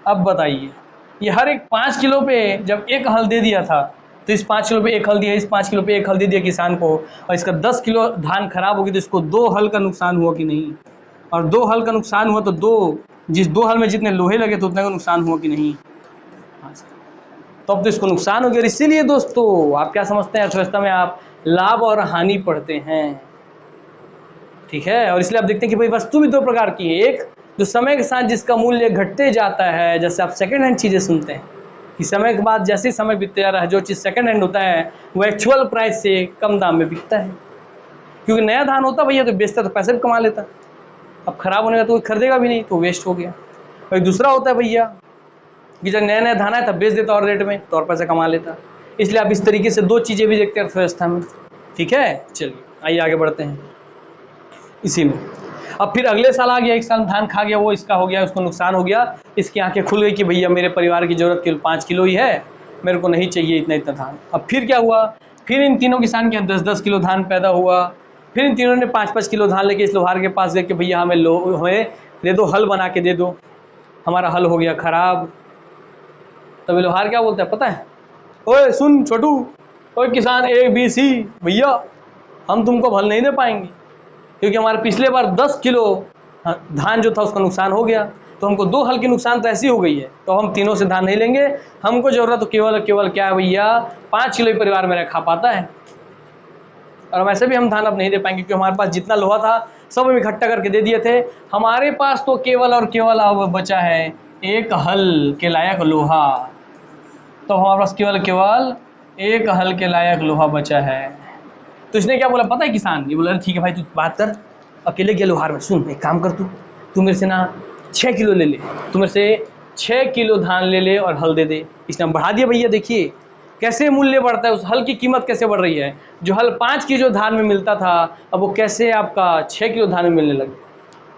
अब बताइए, ये हर एक 5 किलो पे जब एक हल दे दिया था, तो इस 5 किलो पे एक हल दिया, इस 5 किलो पे एक हल दे दिया किसान को, और इसका 10 किलो धान खराब होगी, तो इसको 2 हल का नुकसान हुआ कि नहीं? और 2 हल का नुकसान हुआ तो जिस 2 हल में जितने लोहे लगे थे उतने का नुकसान हुआ कि नहीं? तो अब तो इसको नुकसान हो गया। इसीलिए दोस्तों आप क्या समझते हैं, अर्थव्यवस्था में आप लाभ और हानि पढ़ते हैं, ठीक है। और इसलिए आप देखते हैं कि भाई वस्तु भी 2 प्रकार की है, एक जो समय के साथ जिसका मूल्य घटते जाता है, जैसे आप सेकंड हैंड चीज़ें सुनते हैं कि समय के बाद जैसे समय बीतते जा रहा है, जो चीज़ सेकंड हैंड होता है वो एक्चुअल प्राइस से कम दाम में बिकता है, क्योंकि नया धान होता भैया तो बेचता तो पैसे भी कमा लेता, अब खराब होने का तो कोई खरीदेगा भी नहीं, तो वेस्ट हो गया। और दूसरा होता है भैया कि जब नया धान आया तब बेच देता और रेट में, तो और पैसे कमा लेता। इसलिए आप इस तरीके से 2 चीज़ें भी देखते हैं अर्थव्यवस्था में, ठीक है। चलिए आइए आगे बढ़ते हैं इसी में। अब फिर अगले साल आ गया, एक साल धान खा गया, वो इसका हो गया, उसको नुकसान हो गया, इसकी आंखें खुल गई कि भैया मेरे परिवार की ज़रूरत केवल 5 किलो ही है, मेरे को नहीं चाहिए इतना धान। अब फिर क्या हुआ, फिर इन तीनों किसान के 10-10 किलो धान पैदा हुआ। फिर इन तीनों ने 5-5 किलो धान लेके इस लोहार के पास गए कि भैया हमें दे दो, हल बना के दे दो, हमारा हल हो गया खराब। तब लोहार क्या बोलता है पता है, ओए सुन छोटू, ओए किसान ABC, भैया हम तुमको हल नहीं दे पाएंगे, क्योंकि हमारे पिछले बार 10 किलो धान जो था उसका नुकसान हो गया, तो हमको 2 हल की नुकसान तो ऐसी हो गई है, तो हम तीनों से धान नहीं लेंगे, हमको ज़रूरत तो केवल क्या है भैया, 5 किलो ही परिवार मेरा खा पाता है, और वैसे भी हम धान अब नहीं दे पाएंगे, क्योंकि हमारे पास जितना लोहा था सब हम इकट्ठा करके दे दिए थे, हमारे पास तो केवल और केवल अब बचा है 1 हल के लायक लोहा, तो हमारे पास केवल 1 हल के लायक लोहा बचा है। तो इसने क्या बोला पता है किसान, ये बोला ठीक है भाई तू बात कर, अकेले गया लोहार में, सुन एक काम कर, तू मेरे से ना 6 किलो ले ले, तू मेरे से 6 किलो धान ले ले और हल दे दे। इसने बढ़ा दिया भैया, देखिए कैसे मूल्य बढ़ता है, उस हल की कीमत कैसे बढ़ रही है, जो हल 5 किलो धान में मिलता था अब वो कैसे आपका 6 किलो धान में मिलने लगे।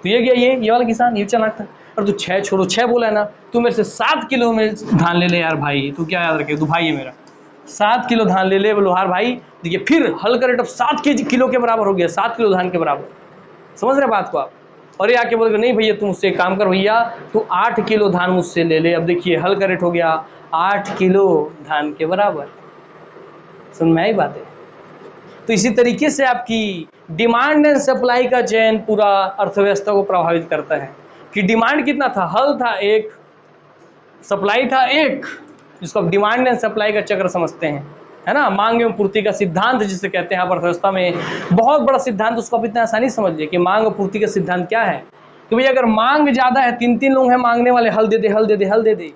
तो ये गया ये वाला किसान, ये चालाक था। और तू 6 छोड़ो, 6 बोला है ना, तू मेरे से 7 किलो में धान ले ले यार भाई, तू क्या याद रखे, तू भाई है मेरा, 7 किलो धान ले ले लोहार भाई। देखिए फिर हल का रेट अब 7 किलो के बराबर हो गया, 7 किलो धान के बराबर, समझ रहे बात को आप। और ये आके बोल गए नहीं भैया तू मुझसे काम कर भैया, तू 8 किलो धान मुझसे ले ले। अब देखिए हल का रेट हो गया 8 किलो धान के बराबर, समझ में आई बात है। तो इसी तरीके से आपकी डिमांड एंड सप्लाई का चयन पूरा अर्थव्यवस्था को प्रभावित करता है, कि डिमांड कितना था, हल था 1, सप्लाई था 1, जिसको आप डिमांड एंड सप्लाई का चक्र समझते हैं। है ना। मांग एवं पूर्ति का सिद्धांत जिसे कहते हैं आप अर्थव्यवस्था में, बहुत बड़ा सिद्धांत, उसको आप इतना आसानी से समझिए कि मांग और पूर्ति का सिद्धांत क्या है कि भाई अगर मांग ज्यादा है, 3 लोग हैं मांगने वाले, हल दे दे हल दे दे हल दे दे,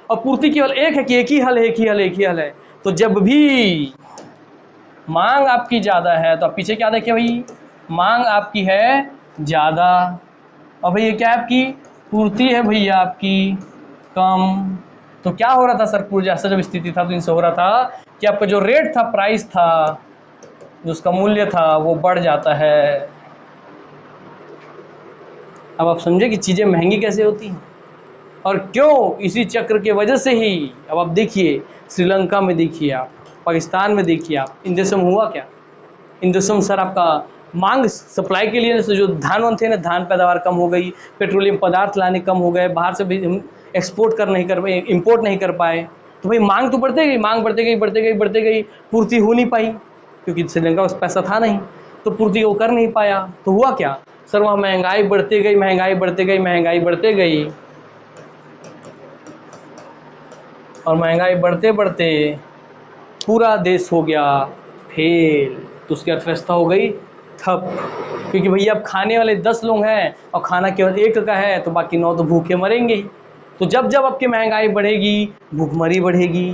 और पूर्ति केवल एक है कि एक ही हल है, एक ही हल है, एक ही हल है, तो जब भी मांग आपकी ज्यादा है तो आप पीछे क्या देखें भाई, मांग आपकी है ज्यादा और भैया क्या है आपकी, पूर्ति है भैया आपकी कम। तो क्या हो रहा था सर, पूर्व जैसा जब स्थिति था तो इनसे हो रहा था कि आपका जो रेट था, प्राइस था, जो उसका मूल्य था वो बढ़ जाता है। अब आप समझे कि चीजें महंगी कैसे होती हैं और क्यों, इसी चक्र के वजह से ही। अब आप देखिए श्रीलंका में, देखिए आप पाकिस्तान में, देखिए आप इन देशों में हुआ क्या। इन देशों में सर आपका मांग सप्लाई के लिए जो धान थे ना, धान पैदावार कम हो गई, पेट्रोलियम पदार्थ लाने कम हो गए, बाहर से भी एक्सपोर्ट नहीं कर पाए, इम्पोर्ट नहीं कर पाए, तो भाई मांग तो बढ़ते गई, मांग बढ़ते गई बढ़ते गई बढ़ते गई, पूर्ति हो नहीं पाई क्योंकि श्रीलंका में पैसा था नहीं, तो पूर्ति वो कर नहीं पाया। तो हुआ क्या सर, वहाँ महंगाई बढ़ती गई, महंगाई बढ़ती गई, महंगाई बढ़ते गई, और महंगाई बढ़ते बढ़ते पूरा देश हो गया फेल, तो उसकी अर्थव्यवस्था हो गई ठप, क्योंकि भैया अब खाने वाले 10 लोग हैं और खाना केवल एक का है, तो बाकी 9 तो भूखे मरेंगे ही। तो जब जब आपकी महंगाई बढ़ेगी, भूखमरी बढ़ेगी,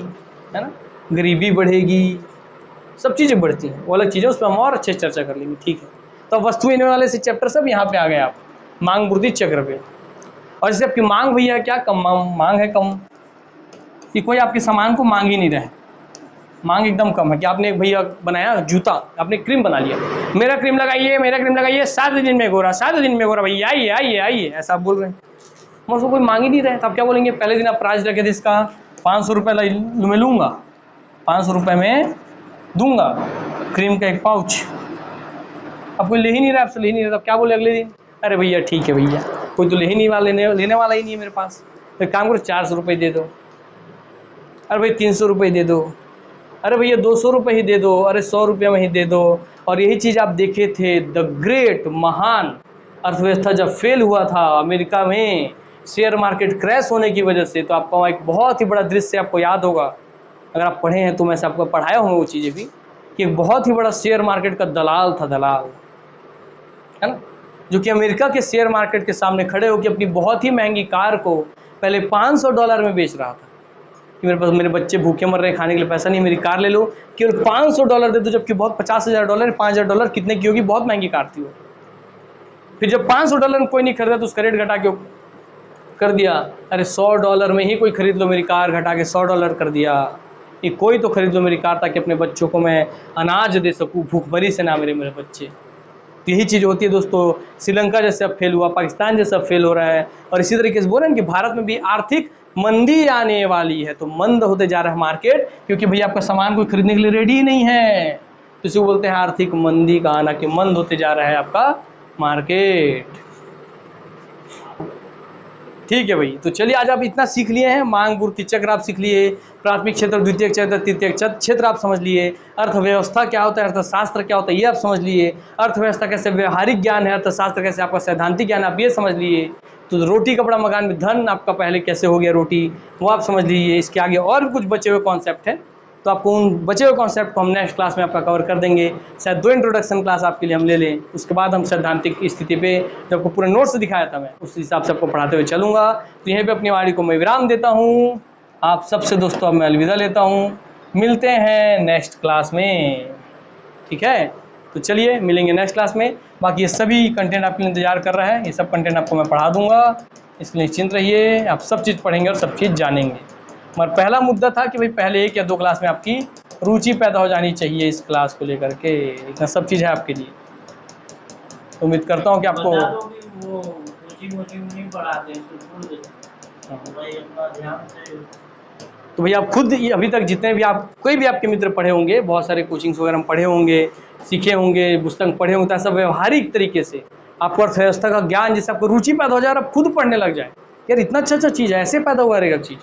है ना, गरीबी बढ़ेगी, सब चीज़ें बढ़ती हैं, वो अलग चीज़ें, उस पर हम और अच्छे से चर्चा कर लेंगे, ठीक है। तो अब वस्तु विनिमय वाले से चैप्टर सब यहाँ पे आ गए आप मांग पूर्ति चक्र पे। और जैसे आपकी मांग भैया क्या कम, मांग है कम कि कोई आपके सामान को मांग ही नहीं रहे, मांग एकदम कम है कि आपने एक भैया बनाया जूता, आपने क्रीम बना लिया, मेरा क्रीम लगाइए, मेरा क्रीम लगाइए, 7 दिन में गोरा, 7 दिन में गोरा, भैया आइए आइए आइए, ऐसा आप बोल रहे हैं, उसको कोई मांग ही नहीं रहे। तो आप क्या बोलेंगे, पहले दिन आप प्राइस रखे थे इसका 500 रुपये में लूँगा, 500 रुपये में दूंगा क्रीम का एक पाउच, अब कोई ले ही नहीं रहा, आपसे ले ही नहीं रहा, तो क्या बोले अगले दिन, अरे भैया ठीक है भैया, कोई तो ले ही नहीं वाला, लेने वाला ही नहीं है मेरे पास, तो एक काम करो 400 रुपये दे दो, अरे भाई 300 रुपये दे दो, अरे भैया 200 रुपये ही दे दो, अरे 100 रुपये में ही दे दो। और यही चीज़ आप देखे थे द ग्रेट, महान अर्थव्यवस्था जब फेल हुआ था अमेरिका में शेयर मार्केट क्रैश होने की वजह से, तो आपको एक बहुत ही बड़ा दृश्य आपको याद होगा, अगर आप पढ़े हैं तो मैं से आपको पढ़ाया हूँ वो चीज़ें भी, कि एक बहुत ही बड़ा शेयर मार्केट का दलाल था, दलाल, है ना, जो कि अमेरिका के शेयर मार्केट के सामने खड़े होकर अपनी बहुत ही महंगी कार को पहले $500 में बेच रहा था कि मेरे पास, मेरे बच्चे भूखे मर रहे हैं, खाने के लिए पैसा नहीं, मेरी कार ले लो, केवल $500 दे दो, जबकि बहुत $50,000, $5,000 कितने की होगी, बहुत महंगी कार थी वो। फिर जब $500 में कोई नहीं खरीदा तो उसका रेट घटा के कर दिया, अरे $100 में ही कोई खरीद लो मेरी कार, घटा के $100 कर दिया, कि कोई तो खरीद लो मेरी कार ताकि अपने बच्चों को मैं अनाज दे सकूँ, भूखमरी से ना मेरे बच्चे। तो यही चीज़ होती है दोस्तों, श्रीलंका जैसे अब फेल हुआ, पाकिस्तान जैसे अब फेल हो रहा है, और इसी तरीके से बोल रहे हैं कि भारत में भी आर्थिक मंदी आने वाली है, तो मंद होते जा रहा है मार्केट, क्योंकि भैया आपका सामान कोई खरीदने के लिए रेडी ही नहीं है, तो इसे बोलते हैं आर्थिक मंदी का आना, कि मंद होते जा रहा है आपका मार्केट। ठीक है भाई, तो चलिए आज आप इतना सीख लिए हैं, मांग पूर्ति चक्र आप सीख लिए, प्राथमिक क्षेत्र, द्वितीयक क्षेत्र, तृतीयक क्षेत्र आप समझ लिए, अर्थव्यवस्था क्या होता है, अर्थशास्त्र क्या होता है ये आप समझ लिए, अर्थव्यवस्था कैसे व्यवहारिक ज्ञान है, अर्थशास्त्र कैसे आपका सैद्धांतिक ज्ञान आप ये समझ लिए, तो रोटी कपड़ा मकान में धन आपका पहले कैसे हो गया रोटी, वो आप समझ लीजिए। इसके आगे और भी कुछ बचे हुए कॉन्सेप्ट हैं, तो आपको उन बचे हुए कॉन्सेप्ट को हम नेक्स्ट क्लास में आपका कवर कर देंगे, शायद 2 इंट्रोडक्शन क्लास आपके लिए हम ले लें, उसके बाद हम सैद्धांतिक स्थिति पे जब आपको पूरे नोट्स दिखाया था मैं उस हिसाब से आपको पढ़ाते हुए चलूँगा। तो यहीं पे अपनी वाणी को मैं विराम देता हूँ, आप सबसे दोस्तों अब मैं अलविदा लेता हूँ, मिलते हैं नेक्स्ट क्लास में, ठीक है। तो चलिए मिलेंगे नेक्स्ट क्लास में, बाकी ये सभी कंटेंट आपके लिए इंतजार कर रहा है, ये सब कंटेंट आपको मैं पढ़ा दूंगा, इसलिए निश्चिंत रहिए, आप सब चीज़ पढ़ेंगे और सब चीज़ जानेंगे। मगर पहला मुद्दा था कि भाई पहले 1 या 2 क्लास में आपकी रुचि पैदा हो जानी चाहिए इस क्लास को लेकर के, इतना सब चीज़ है आपके लिए। तो उम्मीद करता हूँ कि आपको बता दो कि वो कोचिंग नहीं पढ़ाते हैं, तो भूल गए। तो भाई अपना ध्यान से, तो भैया आप खुद अभी तक जितने भी आप, कोई भी आपके मित्र पढ़े होंगे, बहुत सारे कोचिंग्स वगैरह पढ़े होंगे, सीखे होंगे, पुस्तक पढ़े होंगे, तो ऐसा व्यवहारिक तरीके से आपको अर्थव्यवस्था का ज्ञान, जिससे आपको रुचि पैदा हो जाए और आप खुद पढ़ने लग जाए, यार इतना अच्छा चीज़ है, ऐसे पैदा हुआ रहेगा चीज़,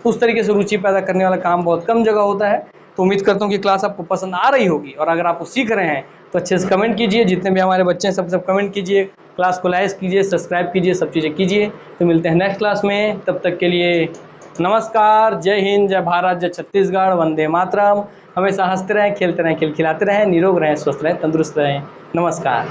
उस तरीके से रुचि पैदा करने वाला काम बहुत कम जगह होता है। तो उम्मीद करता हूँ कि क्लास आपको पसंद आ रही होगी, और अगर आप वो सीख रहे हैं तो अच्छे से कमेंट कीजिए, जितने भी हमारे बच्चे हैं सब कमेंट कीजिए, क्लास को लाइक कीजिए, सब्सक्राइब कीजिए, सब चीज़ें कीजिए। तो मिलते हैं नेक्स्ट क्लास में, तब तक के लिए नमस्कार, जय हिंद, जय भारत, जय छत्तीसगढ़, वंदे मातरम। हमेशा हंसते रहें, खेलते रहें, खेल खिलाते रहें, निरोग रहें, स्वस्थ रहें, तंदुरुस्त रहें। नमस्कार।